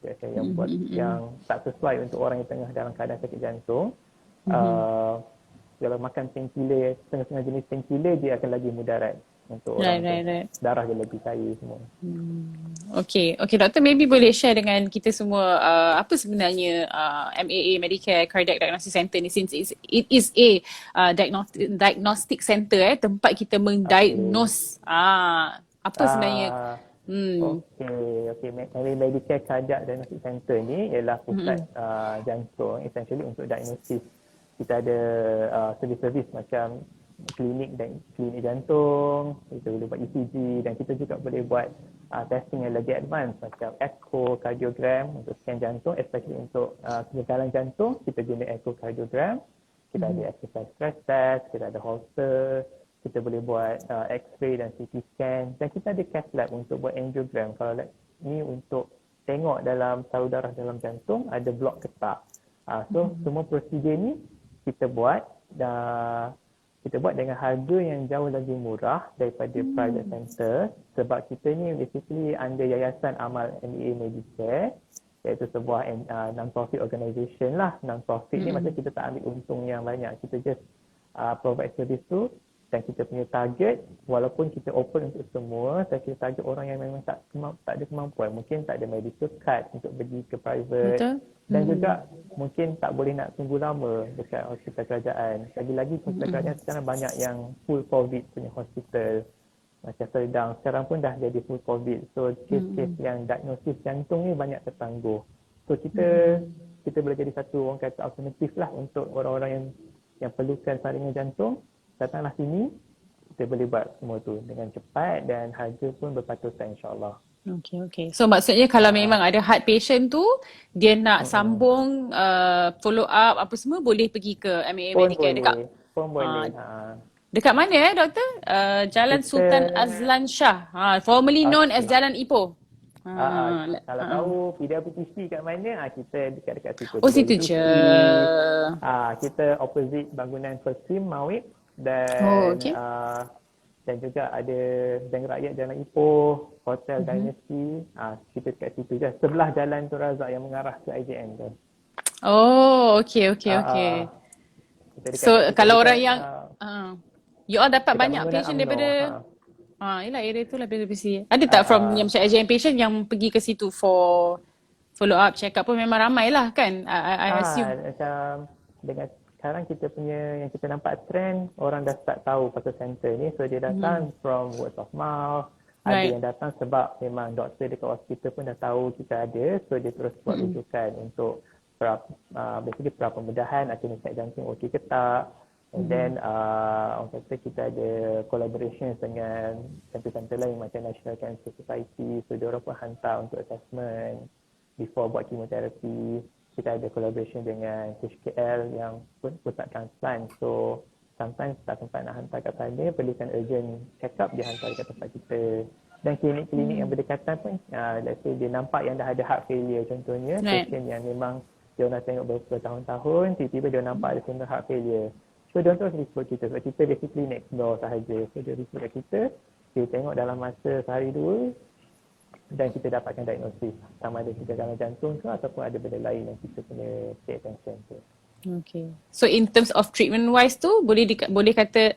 Reaction yang buat yang tak sesuai untuk orang yang tengah dalam keadaan sakit jantung. Kalau makan painkiller, setengah-setengah jenis painkiller, dia akan lagi mudarat untuk orang tu. right. Darah dia lebih cair semua. Okay, doktor, maybe boleh share dengan kita semua apa sebenarnya MAA Medicare Cardiac Diagnostic Center ni, since it is a diagnostic center, tempat kita mendiagnose apa sebenarnya. Okey. Medicare Cardiac Diagnostic Center ni ialah pusat jantung, essentially untuk diagnosis. Kita ada servis-servis macam klinik jantung, kita boleh buat ECG, dan kita juga boleh buat testing yang lagi advance macam echocardiogram untuk scan jantung, especially untuk kegagalan jantung, kita guna echocardiogram. Kita ada exercise stress test, kita ada Holter, kita boleh buat X-ray dan CT scan, dan kita ada cath lab untuk buat angiogram. Kalau ni untuk tengok dalam saluran darah dalam jantung ada blok ke tak. So semua prosedur ni kita buat dengan harga yang jauh lagi murah daripada private center, sebab kita ni basically under Yayasan Amal MAA Medicare, iaitu sebuah non-profit organisation lah. Non-profit ni maksudnya kita tak ambil untung yang banyak, kita just provide service tu, dan kita punya target, walaupun kita open untuk semua, saya kira target orang yang memang tak ada kemampuan, mungkin tak ada medical card untuk pergi ke private. Betul. Dan juga mungkin tak boleh nak tunggu lama dekat hospital kerajaan. Lagi-lagi hospital kerajaan sekarang banyak yang full COVID punya hospital. Macam Serdang sekarang pun dah jadi full COVID. So kes-kes yang diagnosis jantung ni banyak tertangguh. So kita boleh jadi satu orang kata alternatif lah untuk orang-orang yang perlukan saringan jantung. Datanglah sini, kita boleh buat semua tu dengan cepat dan harga pun berpatutan, insyaAllah. Okay. So maksudnya kalau memang ada heart patient tu, dia nak sambung follow up apa semua, boleh pergi ke MAA Medicare dekat. Pun boleh. Dekat mana doktor? Jalan Sultan Azlan Shah. Formerly known as Jalan Ipoh. Kalau tahu PWTC kat mana, kita dekat situ. Oh, situ je. Kita opposite bangunan Persim Mawib, dan dan juga ada Bank Rakyat Jalan Ipoh, Hotel Dynasty, kita dekat situ je. Sebelah Jalan Tun Razak yang mengarah ke IJN tu. Oh, okay. So kalau orang yang you all dapat banyak patient daripada yelah, area tu lah lebih. Ada tak from yang macam IJN patient yang pergi ke situ for follow up, check up pun memang ramai lah kan? I assume. Macam dengan sekarang kita punya, yang kita nampak trend, orang dah start tahu pasal center ni. So dia datang from word of mouth. Ada yang datang sebab memang doktor dekat hospital pun dah tahu kita ada. So dia terus buat rujukan untuk basically pra-pembedahan, kena check jantung okey ke tak. And then orang kata kita ada collaboration dengan center-center lain macam National Cancer Society. So dia orang pun hantar untuk assessment before buat chemotherapy. Kita ada collaboration dengan HKL yang pusat transplant. So sometimes tak sempat nak hantar kat sana, perlukan urgent check up, dia hantar dekat tempat kita. Dan klinik-klinik yang berdekatan pun, let's say dia nampak yang dah ada heart failure contohnya, patient yang memang dia nak tengok bertahun-tahun, tiba-tiba dia nampak ada symptom heart failure. So dia terus report kita, sebab kita basically next door sahaja. So dia report kita tengok dalam masa sehari dua dan kita dapatkan diagnosis sama ada kegagalan jantung ke ataupun ada benda lain yang kita kena pay attention tu. Okay. So in terms of treatment wise tu boleh kata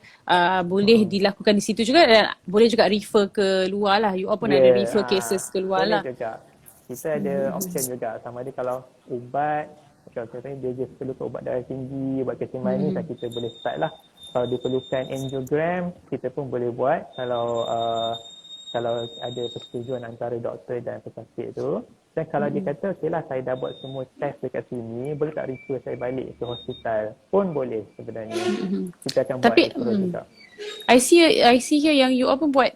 boleh dilakukan di situ juga dan boleh juga refer ke luar lah. You all pun ada refer cases ke luar lah. Boleh juga. Kita ada option juga, sama ada kalau ubat, kalau contohnya dia just perlukan ubat darah tinggi, ubat kencing manis, kita boleh start lah. Kalau diperlukan angiogram, kita pun boleh buat kalau ada persetujuan antara doktor dan pesakit tu. Dan kalau dia kata, okey lah saya dah buat semua test dekat sini, boleh tak refer saya balik ke hospital? Pun boleh sebenarnya. Kita akan buat referral juga. I see here yang you all pun buat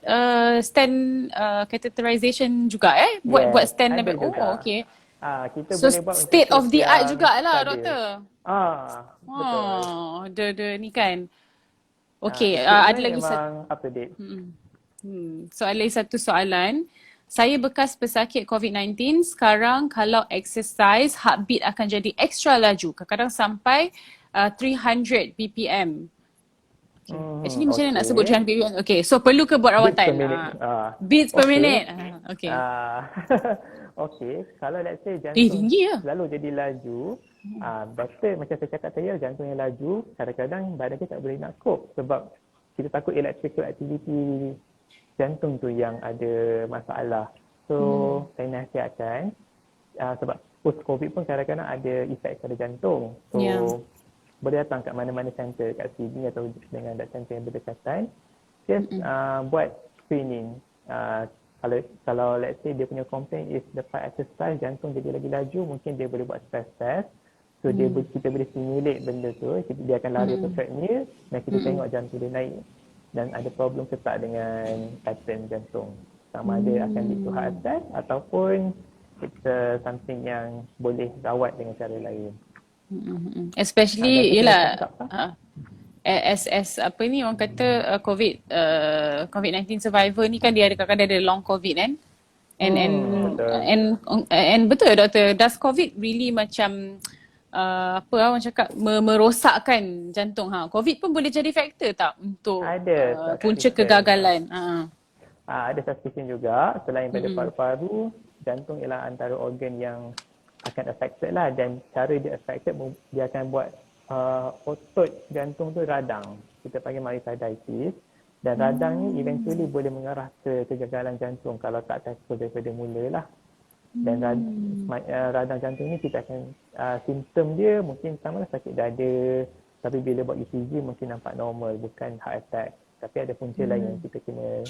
stand catheterization juga buat stand ada level. juga. Okay. Kita so boleh buat state of the art jugalah doktor. Betul. The ni kan. Okay, ada lagi memang up to date. So ada lagi satu soalan. Saya bekas pesakit COVID-19, sekarang kalau exercise, heartbeat akan jadi extra laju. Kadang-kadang sampai 300 BPM. Okay. Actually macam mana nak sebut 300 BPM? Okay, so perlu ke buat rawatan? Beats per minute. Okay. Okay, kalau let's say jantung tinggi selalu jadi laju, better macam saya cakap tadi, jantung yang laju, kadang-kadang badan kita tak boleh nak cope sebab kita takut electrical activity jantung tu yang ada masalah. So, saya nasihatkan sebab post-COVID pun kadang-kadang ada efek pada jantung. So, boleh datang kat mana-mana center kat sini atau dengan center yang berdekatan. Just buat screening. Kalau let's say dia punya complaint is lepas exercise jantung jadi lagi laju, mungkin dia boleh buat stress test. So, kita boleh stimulate benda tu. Dia akan lari ke treadmill dan kita tengok jantung dia naik. Dan ada problem ke tak dengan pattern jantung. Sama ada akan lead to heart attack ataupun it's something yang boleh rawat dengan cara lain. Especially as apa ni orang kata COVID-19 survivor ni kan dia ada kadang-kadang ada long COVID kan. And betul doktor, does COVID really macam orang cakap merosakkan jantung COVID pun boleh jadi faktor tak untuk punca kegagalan? Ada suspicion juga, selain pada paru-paru, jantung ialah antara organ yang akan affected lah, dan cara dia affected dia akan buat otot jantung tu radang, kita panggil myocarditis, dan radang ni eventually boleh mengarah ke kegagalan jantung kalau tak tackle daripada mula lah. Dan radang jantung ni kita akan simptom dia mungkin sama lah sakit dada, tapi bila buat ECG mungkin nampak normal, bukan heart attack. Tapi ada punca lain yang kita kena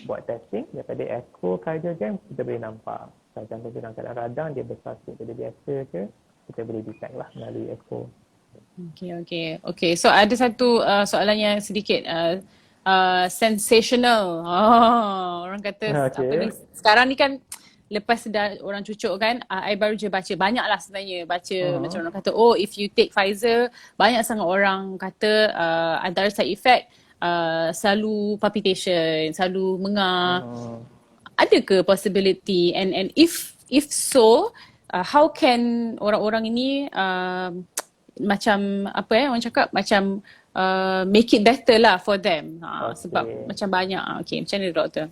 buat testing. Daripada echocardiogram kita boleh nampak kalau jantung dalam keadaan radang dia besar sikit daripada biasa ke, kita boleh detect lah melalui echo. Okay. So ada satu soalan yang sedikit sensational. Orang kata apa ni, sekarang ni kan lepas dah orang cucuk kan, I baru je baca, banyak lah sebenarnya baca macam orang kata, if you take Pfizer, banyak sangat orang kata antara side effect selalu palpitation, selalu mengar. Ada ke possibility and if so, how can orang-orang ini macam apa orang cakap macam make it better lah for them. Sebab macam banyak. Okay, macam mana doktor?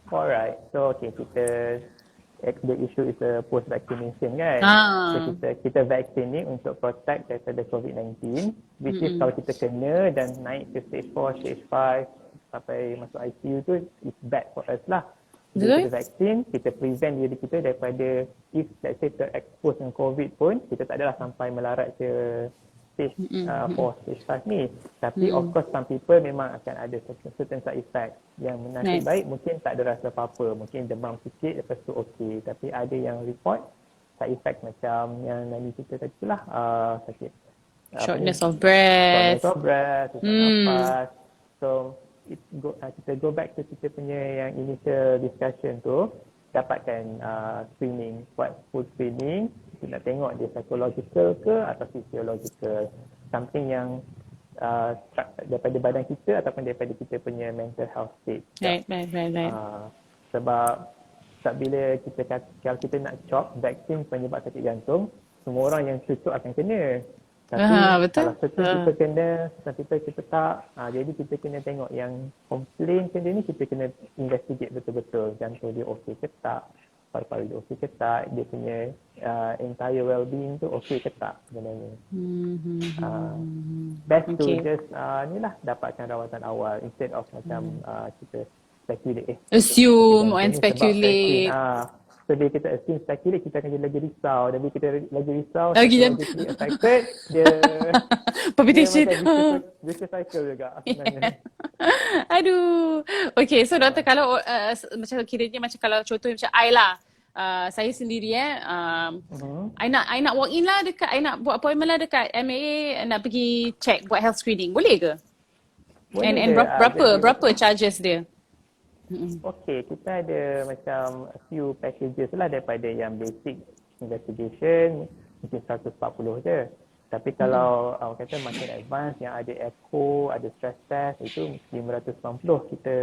Alright, so the issue is post-vaccination kan. So kita vaccinate untuk protect daripada COVID-19, which is kalau kita kena dan naik ke stage 4, stage 5 sampai masuk ICU tu, it's bad for us lah. Bila kita vaksin, kita prevent diri kita daripada, if let's say ter-expose dengan COVID pun, kita tak adalah sampai melarat ke stage 4, stage 5 ni. Tapi of course some people memang akan ada certain side effect yang nasib baik mungkin tak ada rasa apa-apa, mungkin demam sikit lepas tu okey, tapi ada yang report side effect macam yang Nani cerita tadi tu lah, sakit shortness of breath, susah nafas. So kita go back to kita punya yang initial discussion tu, dapatkan screening, buat full screening, kita nak tengok dia psychological ke atau physiological, something yang daripada badan kita ataupun daripada kita punya mental health state. Right. Sebab bila kalau kita nak chop vaksin penyebab sakit jantung, semua orang yang setuk akan kena. Tapi betul. kalau setuk kita kena, kita tak. Jadi kita kena tengok yang komplain kena ni, kita kena investigate betul-betul. Jantung dia okey ke tak, paru-paru dia okey ke tak, dia punya entire well-being tu okey ke tak sebenarnya. Best to just dapatkan rawatan awal instead of macam kita speculate. Assume and speculate. So bila kita assume speculate, kita akan jadi lagi risau. Dan bila kita lagi risau, lagi psychologically affected, dia palpitation. Vicious cycle juga sebenarnya. Aduh. Okay, so doktor, kalau macam kiranya macam kalau contohnya macam I lah. Saya sendiri I nak walk in lah dekat, I nak buat appointment lah dekat MAA, nak pergi check buat health screening. Boleh ke? Boleh and berapa charges dia? Okay, kita ada macam a few packages lah, daripada yang basic investigation mungkin 140 je. Tapi kalau orang kata makin advance yang ada echo, ada stress test, itu 590 kita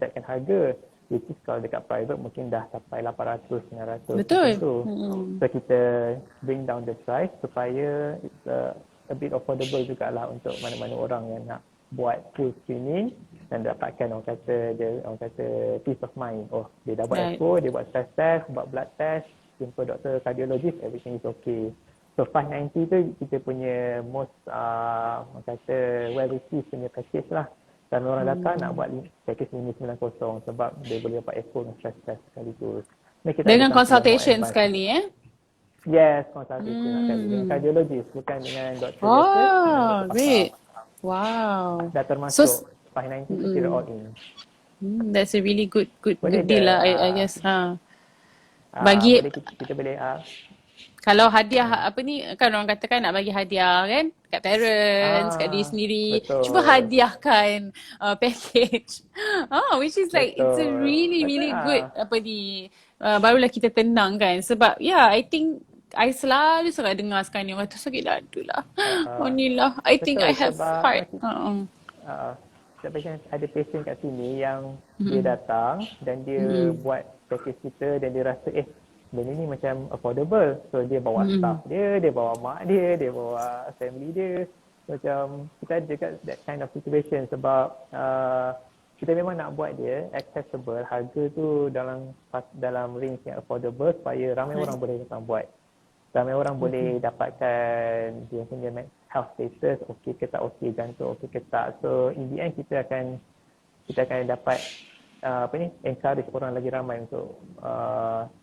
setkan harga. Which is kalau dekat private mungkin dah sampai 800, 900. Betul. So kita bring down the price supaya it's a bit affordable jugalah untuk mana-mana orang yang nak buat full screening dan dapatkan orang kata peace of mind. Oh, dia dah buat echo, dia buat stress test, buat blood test, jumpa doktor cardiologist, everything is okay. So 590 tu kita punya most orang kata well received punya package lah. Dan orang datang nak buat package 590 sebab dia boleh dapat echo dan stress test sekaligus. Dengan consultation sekali Yes, consultation sekali dengan cardiologist, bukan dengan doktor. Great. Wow. Dah termasuk 590 tu kira all in. That's a really good deal lah, I guess. Bagi kita boleh kalau hadiah apa ni, kan orang katakan nak bagi hadiah kan kat parents, kat diri sendiri. Betul. Cuba hadiahkan package. Which is like it's a really good apa ni, barulah kita tenang kan. Sebab I think I selalu sangat dengar sekarang ni orang tu sakit dada lah. Onilah, I think I have heart. Sebab ada patient kat sini yang dia datang dan dia buat package kita dan dia rasa benda ni macam affordable. So dia bawa staff dia bawa mak dia bawa family dia. Macam kita ada dekat that kind of situation sebab kita memang nak buat dia accessible, harga tu dalam range yang affordable supaya ramai orang boleh datang buat. Ramai orang boleh dapatkan dia punya health status, okey ke tak okey, jantung okey ke tak. So in the end kita akan dapat encourage orang lagi ramai untuk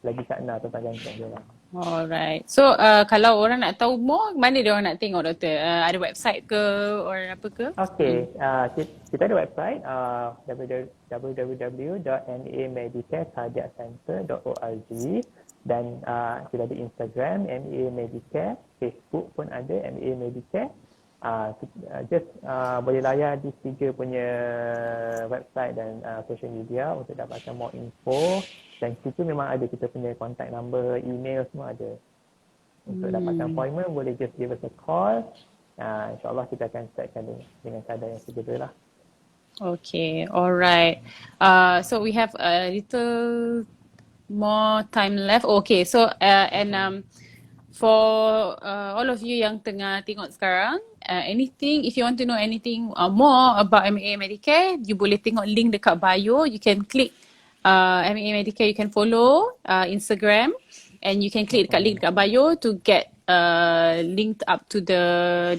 lagi sakna tentang jantung dia lah. Alright. So kalau orang nak tahu more, mana dia orang nak tengok doktor? Ada website ke or apa ke? Okay. Kita ada website www.mamedicarecardiaccenter.org dan kita ada Instagram MA Medicare, Facebook pun ada MA Medicare. Just boleh layar di tiga punya website dan social media untuk dapatkan more info. Dan situ memang ada kita punya contact number, email semua ada. Untuk dapatkan appointment boleh just give us a call. InsyaAllah kita akan setkan dengan keadaan yang segera lah. Okay, alright. So we have a little more time left. Okay, so for all of you yang tengah tengok sekarang, anything, if you want to know anything more about MA Medicare, you boleh tengok link dekat bio. You can click MA Medicare, you can follow Instagram and you can click dekat link dekat bio to get linked up to the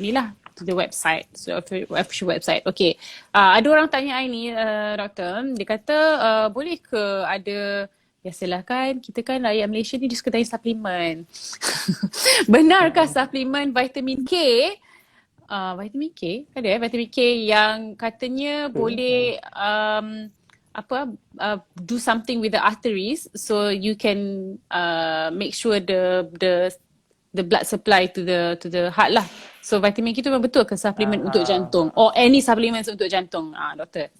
to the website, so official website. Okay, ada orang tanya I ni, doktor, dia kata boleh ke ada, biasalah kan, kita kan rakyat Malaysia ni dia suka tanya suplemen. Benarkah suplemen vitamin K, vitamin K, ada vitamin K yang katanya boleh do something with the arteries so you can make sure the blood supply to the heart lah. So vitamin K tu memang betul ke suplemen untuk jantung or any supplements untuk jantung, doktor?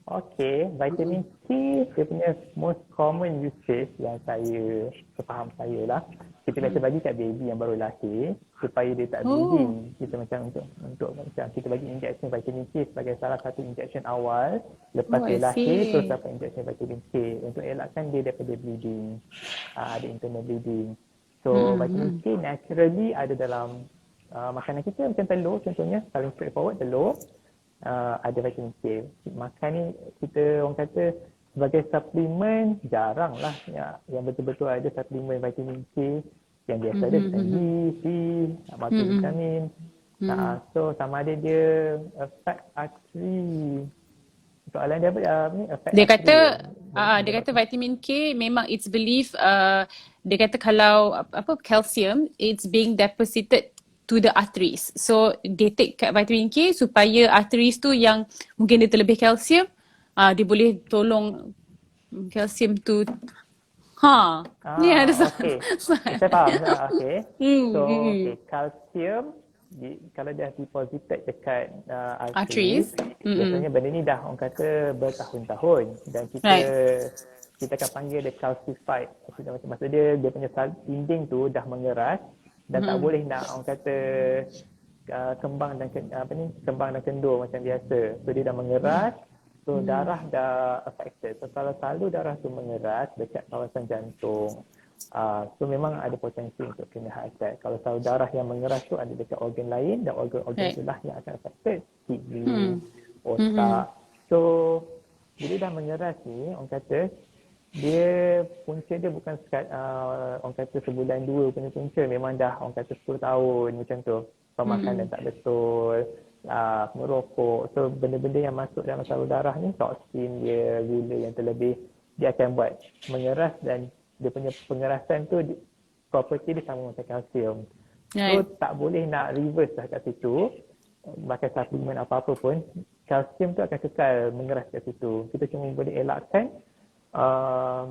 Okay, vitamin K dia punya most common usage yang faham saya lah. kita biasa bagi kat baby yang baru lahir supaya dia tak bleeding. Kita macam untuk macam kita bagi injection vitamin K sebagai salah satu injection awal lepas dia lahir, terus dapat injection vitamin K untuk elakkan dia daripada bleeding, ada internal bleeding. So vitamin K naturally ada dalam makanan kita, macam telur contohnya, paling straightforward telur, ada vitamin K. Makan ni kita orang kata sebagai suplemen jarang lah yang betul-betul ada suplemen vitamin K. Yang biasa ada vitamin D, C, multivitamin. So sama ada dia affect artery. Soalan dia apa? Affect Dia artery. dia kata vitamin K memang it's believed dia kata kalau calcium it's being deposited to the arteries. So they take vitamin K supaya arteries tu yang mungkin dia terlebih kalsium, dia boleh tolong kalsium tu. Ni ada okay. Saya faham. Okay. So kalsium kalau dah deposited dekat arteries, biasanya benda ni dah orang kata bertahun-tahun dan kita akan panggil dia calcified. Maksudnya dia punya dinding tu dah mengeras dan tak boleh nak orang kata kembang dan kendur macam biasa. So dia dah mengeras. So darah dah affected. So kalau selalu darah tu mengeras dekat kawasan jantung, so memang ada potensi untuk kena heart attack. Kalau selalu darah yang mengeras tu ada dekat organ lain dan organ itulah yang akan affected. Kidney, otak. So bila dah mengeras ni, orang kata dia punca dia bukan orang kata sebulan dua punya punca, memang dah orang kata 10 tahun macam tu. Pemakanan tak betul, merokok. So benda-benda yang masuk dalam salur darah ni, toksin dia, gula yang terlebih, dia akan buat mengeras dan dia punya pengerasan tu property dia sama macam kalsium. So tak boleh nak reverse dah kat situ. Pakai suplemen apa-apa pun, kalsium tu akan kekal mengeras kat situ. Kita cuma boleh elakkan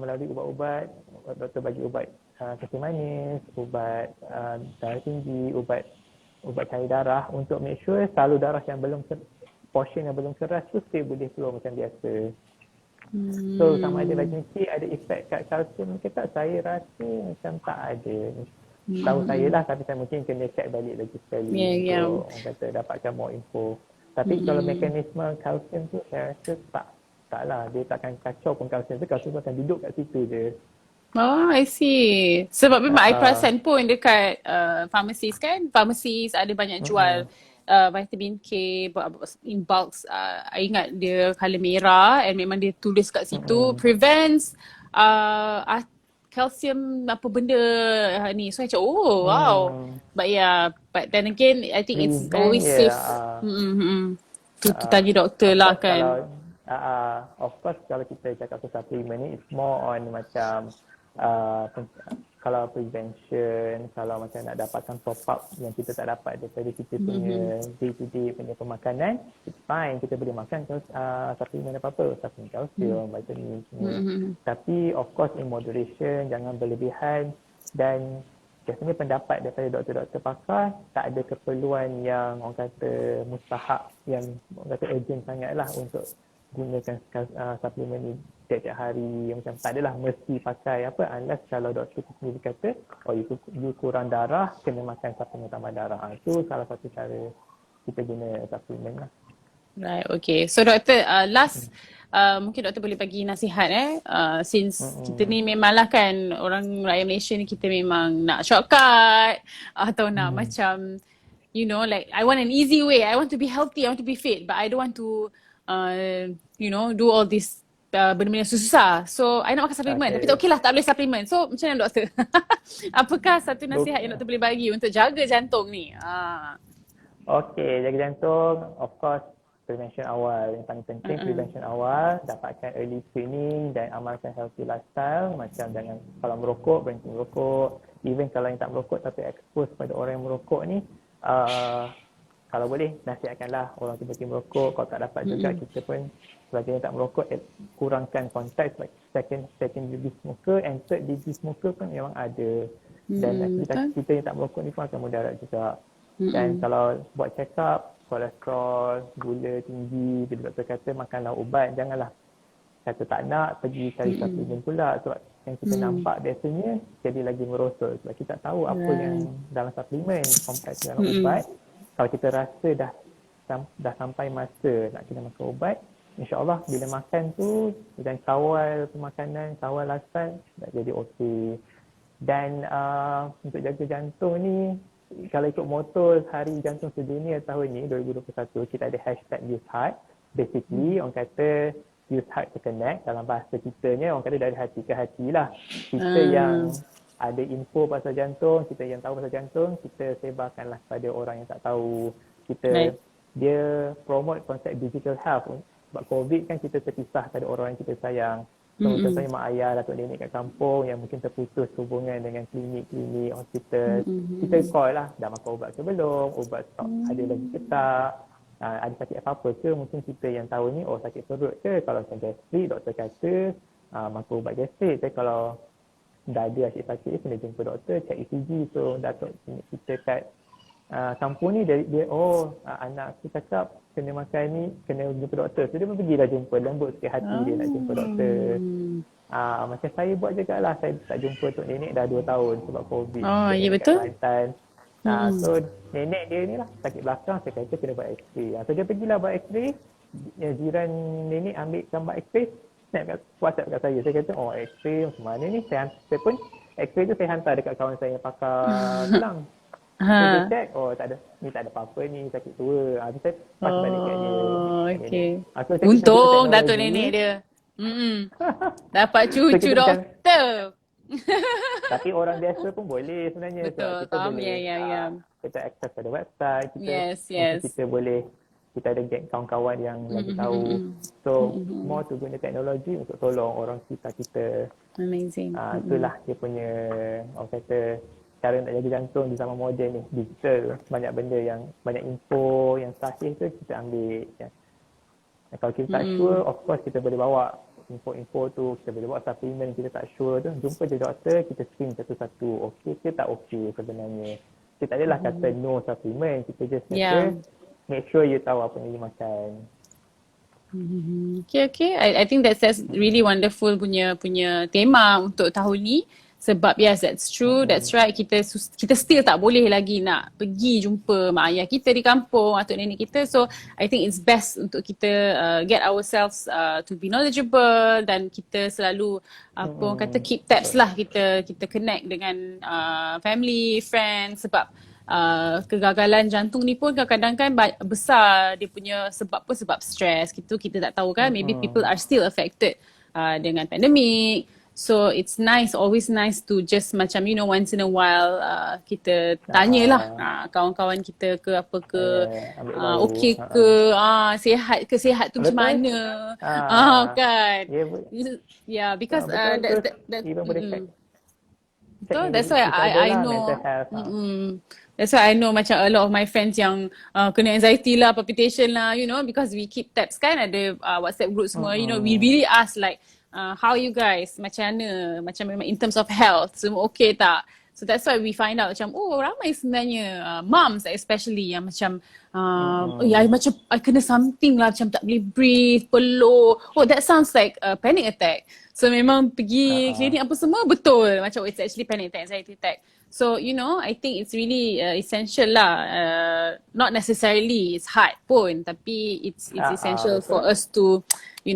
melalui ubat-ubat. Doktor bagi ubat kencing manis, ubat darah tinggi, ubat cari darah untuk make sure salur darah yang belum portion yang belum keras tu still boleh keluar macam biasa. So sama ada vitamin K ada efek kat kalsium ke tak, saya rasa macam tak ada. Tahu saya lah, tapi saya mungkin kena check balik lagi sekali untuk orang kata dapatkan more info. Tapi kalau mekanisme kalsium tu saya rasa taklah, dia takkan kacau pun kalsium tu akan duduk kat situ je. I see. Sebab memang I perasan pun dekat pharmacies kan, pharmacies ada banyak jual vitamin K in bulks. I ingat dia colour merah and memang dia tulis kat situ prevents calcium apa benda ni. So I cakap wow. But then again I think it's always safe to tanya doktor lah kan. Of course kalau kita cakap pasal supplement ni, it's more on macam kalau prevention, kalau macam nak dapatkan top up yang kita tak dapat daripada kita punya day-to-day punya pemakanan, it's fine, kita boleh makan supplement apa-apa, supplement kalsium, vitamin semua. Tapi of course in moderation, jangan berlebihan, dan biasanya pendapat daripada doktor-doktor pakar, tak ada keperluan yang orang kata mustahak, yang orang kata urgent sangat lah untuk gunakan suplemen ni tiap-tiap hari. Macam tak adalah mesti pakai apa, unless kalau doktor sendiri kata you kurang darah, kena makan suplemen tambah darah. Itu salah satu cara kita guna suplemen lah. Right, okay. So doktor, last mungkin doktor boleh bagi nasihat since kita ni memanglah kan orang rakyat Malaysia ni, kita memang nak shortcut atau nak macam you know, like I want an easy way, I want to be healthy, I want to be fit, but I don't want to you know, do all this benda-benda susah. So I nak makan suplemen, tapi tak okey lah, tak boleh suplemen. So macam mana doktor? Apakah satu nasihat yang doktor boleh bagi untuk jaga jantung ni? Okay, jaga jantung, of course prevention awal. Yang paling penting prevention awal, dapatkan early screening dan amalkan healthy lifestyle. Macam jangan, kalau merokok, berhenti merokok. Even kalau yang tak merokok tapi expose pada orang yang merokok ni, kalau boleh nasihatkanlah orang tu berhenti merokok. Kalau tak dapat juga, kita pun sebagai yang tak merokok, kurangkan kontak. Second degree smoker and third degree smoker pun memang ada. Dan kita yang tak merokok ni pun akan mudarat juga. Dan kalau buat check up, kolesterol, gula tinggi, bila doktor kata makanlah ubat, janganlah kata tak nak pergi cari suplemen pula. Sebab yang kita nampak biasanya jadi lagi merosot sebab kita tak tahu apa yang dalam suplemen compare dalam ubat. Kalau kita rasa dah sampai masa nak kena makan ubat, InsyaAllah bila makan tu dan kawal pemakanan, kawal asal dah jadi okey. Dan untuk jaga jantung ni, kalau ikut motor Hari Jantung Sedunia tahun ni 2021, kita ada hashtag Use Heart. Basically orang kata use heart to connect. Dalam bahasa kita ni orang kata dari hati ke hati lah. Kita yang ada info pasal jantung, kita yang tahu pasal jantung, kita sebarkanlah kepada orang yang tak tahu. Kita dia promote konsep digital health. Sebab COVID kan kita terpisah pada orang yang kita sayang. So, contohnya mak ayah, datuk nenek kat kampung yang mungkin terputus hubungan dengan klinik-klinik, hospital. Kita call lah, dah makan ubat ke belum, ubat stok ada lagi ke tak, ada sakit apa-apa ke, mungkin kita yang tahu ni, sakit perut ke, kalau macam gastrik, doktor kata makan ubat gastrik. Tapi kalau dah ada sakit-sakit, kena jumpa doktor, check ECG. So, datuk kita kat kampung ni, dia anak aku cakap kena makan ni, kena jumpa doktor. So dia pun pergilah jumpa, lembut sikit hati dia nak jumpa doktor. Macam saya buat juga lah, saya tak jumpa tok nenek dah 2 tahun sebab COVID. Ya betul. So nenek dia ni lah sakit belakang, saya kata kena buat x-ray. So dia pergilah buat x-ray, jiran nenek ambil gambar x-ray, snap kat WhatsApp kat saya. Saya kata x-ray macam mana ni, saya pun x-ray tu saya hantar dekat kawan saya yang pakar tulang. Dia check, tak ada apa-apa ni, sakit tua. Saya pas balik kat dia. Okay. Untung datuk nenek dia. Dapat cucu doktor. Tapi orang biasa pun boleh sebenarnya. Betul, kita boleh, kita access pada website. Kita boleh, kita ada kawan-kawan yang lagi tahu. So, more to guna teknologi untuk tolong orang sekitar kita. Amazing. Itulah dia punya, orang kata, cara nak jaga jantung di zaman moden ni, digital. Banyak benda yang, banyak info yang sahih tu kita ambil. Dan kalau kita tak sure, of course kita boleh bawa info-info tu, kita boleh bawa suplemen kita tak sure tu, jumpa je doktor, kita screen satu-satu, okey ke tak okey sebenarnya. Kita tak adalah kata no suplemen, kita just kata make sure you tahu apa yang you makan. Okay. I think that's really wonderful punya tema untuk tahun ni. Sebab yes, that's true, that's right. Kita still tak boleh lagi nak pergi jumpa mak ayah kita di kampung atau nenek kita. So I think it's best untuk kita get ourselves to be knowledgeable, dan kita selalu orang kata keep tabs lah, kita connect dengan family, friends. Sebab kegagalan jantung ni pun kadang-kadang kan besar dia punya sebab pun sebab stres. Kita tak tahu kan, maybe people are still affected dengan pandemik. So it's always nice to just macam once in a while kita tanyalah kawan-kawan kita ke apa ke, okey ke, sihat tu macam mana, kan. Because betul, that's why I know. That's why I know macam a lot of my friends yang kena anxiety lah, palpitation lah, because we keep tabs kan, ada WhatsApp group semua, we really ask like, how you guys, macam mana, macam memang in terms of health, semua okay tak? So that's why we find out macam, ramai sebenarnya, moms especially yang macam, I kena something lah, macam tak boleh breathe, peluh. That sounds like a panic attack. So memang pergi klinik apa semua, betul. Macam it's actually panic attack, anxiety attack. So, I think it's really essential lah. Not necessarily it's hard pun, tapi it's essential for us to, ni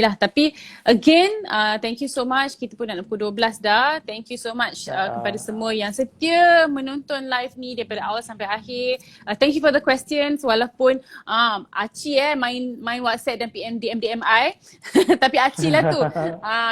lah. Tapi again, thank you so much. Kita pun dah pukul 12 dah. Thank you so much kepada semua yang setia menonton live ni daripada awal sampai akhir. Thank you for the questions. Walaupun Aci main WhatsApp dan PM DM I. Tapi Aci lah tu.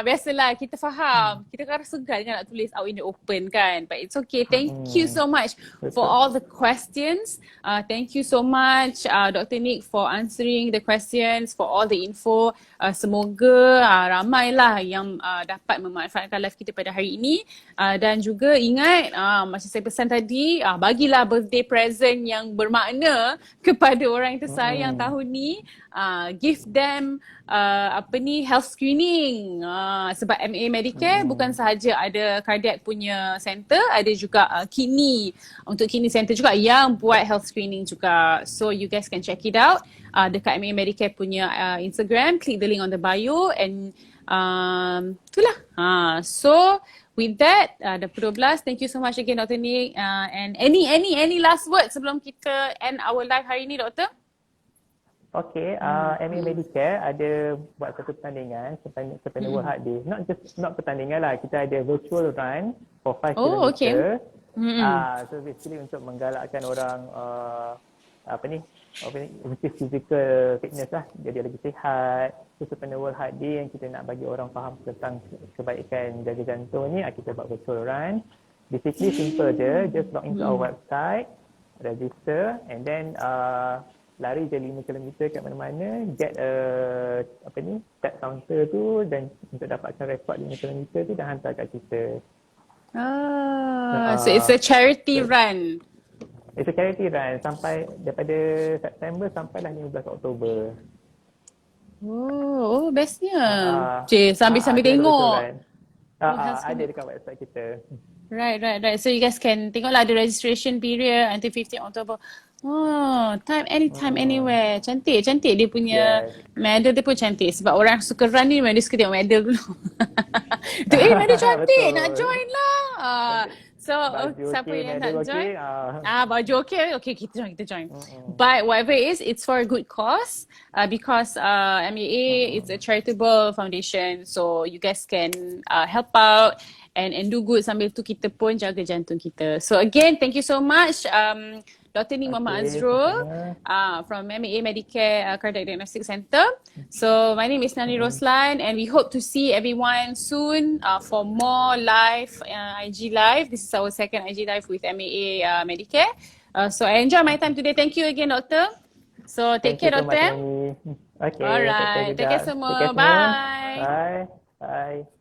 Biasalah, kita faham. Kita kan segan kan nak tulis out in the open kan. But it's okay. Thank you so much for all the questions. Thank you so much Dr. Nick for answering the questions, for all the info. Semoga ramailah yang dapat memanfaatkan live kita pada hari ini. Dan juga ingat, macam saya pesan tadi, bagilah birthday present yang bermakna kepada orang yang tersayang tahun ni. Give them health screening. Sebab MA Medicare bukan sahaja ada cardiac punya center, ada juga kidney, untuk kidney center juga yang buat health screening juga. So you guys can check it out dekat MA Medicare punya Instagram. Click the link on the bio and Itulah. So with that, dah pukul 12. Thank you so much again Dr. Nick. And any last word sebelum kita end our live hari ni, Doktor? Okay, MA Medicare ada buat satu pertandingan sepanjang World Heart Day. Not pertandingan lah, kita ada virtual run for 5 km. Okay. So basically untuk menggalakkan orang physical fitness lah, jadi lebih sihat. So sepanjang World Heart Day yang kita nak bagi orang faham tentang kebaikan jaga jantung ni, kita buat virtual run. Basically simple je, just log into our website, register, and then lari je 5 km kat mana-mana, get step counter tu, dan untuk dapatkan rekod 5 km tu dan hantar kat kita. So it's a charity run. It's a charity run sampai daripada September sampailah 15 Oktober. Oh, bestnya. Sambil tengok. Ada dekat website kita. Right. So you guys can tengoklah the registration period until 15 October. Anytime, anywhere. Cantik dia punya medal dia pun cantik. Sebab orang suka run ni, dia suka tengok medal dulu. Medal cantik, nak join lah. So, siapa yang nak join? Baju okay, kita join. But whatever it is, it's for a good cause. Because MAA is a charitable foundation. So, you guys can help out and do good. Sambil tu kita pun jaga jantung kita. So, again, thank you so much. Dr. Nick Muhammad Azrul from MAA Medicare Cardiac Diagnostic Center. So my name is Nani Roslan, and we hope to see everyone soon for more live IG live. This is our second IG live with MAA Medicare. So I enjoy my time today. Thank you again, Doctor. So take care, Doctor. Okay. Alright. Take care semua. Bye. Bye.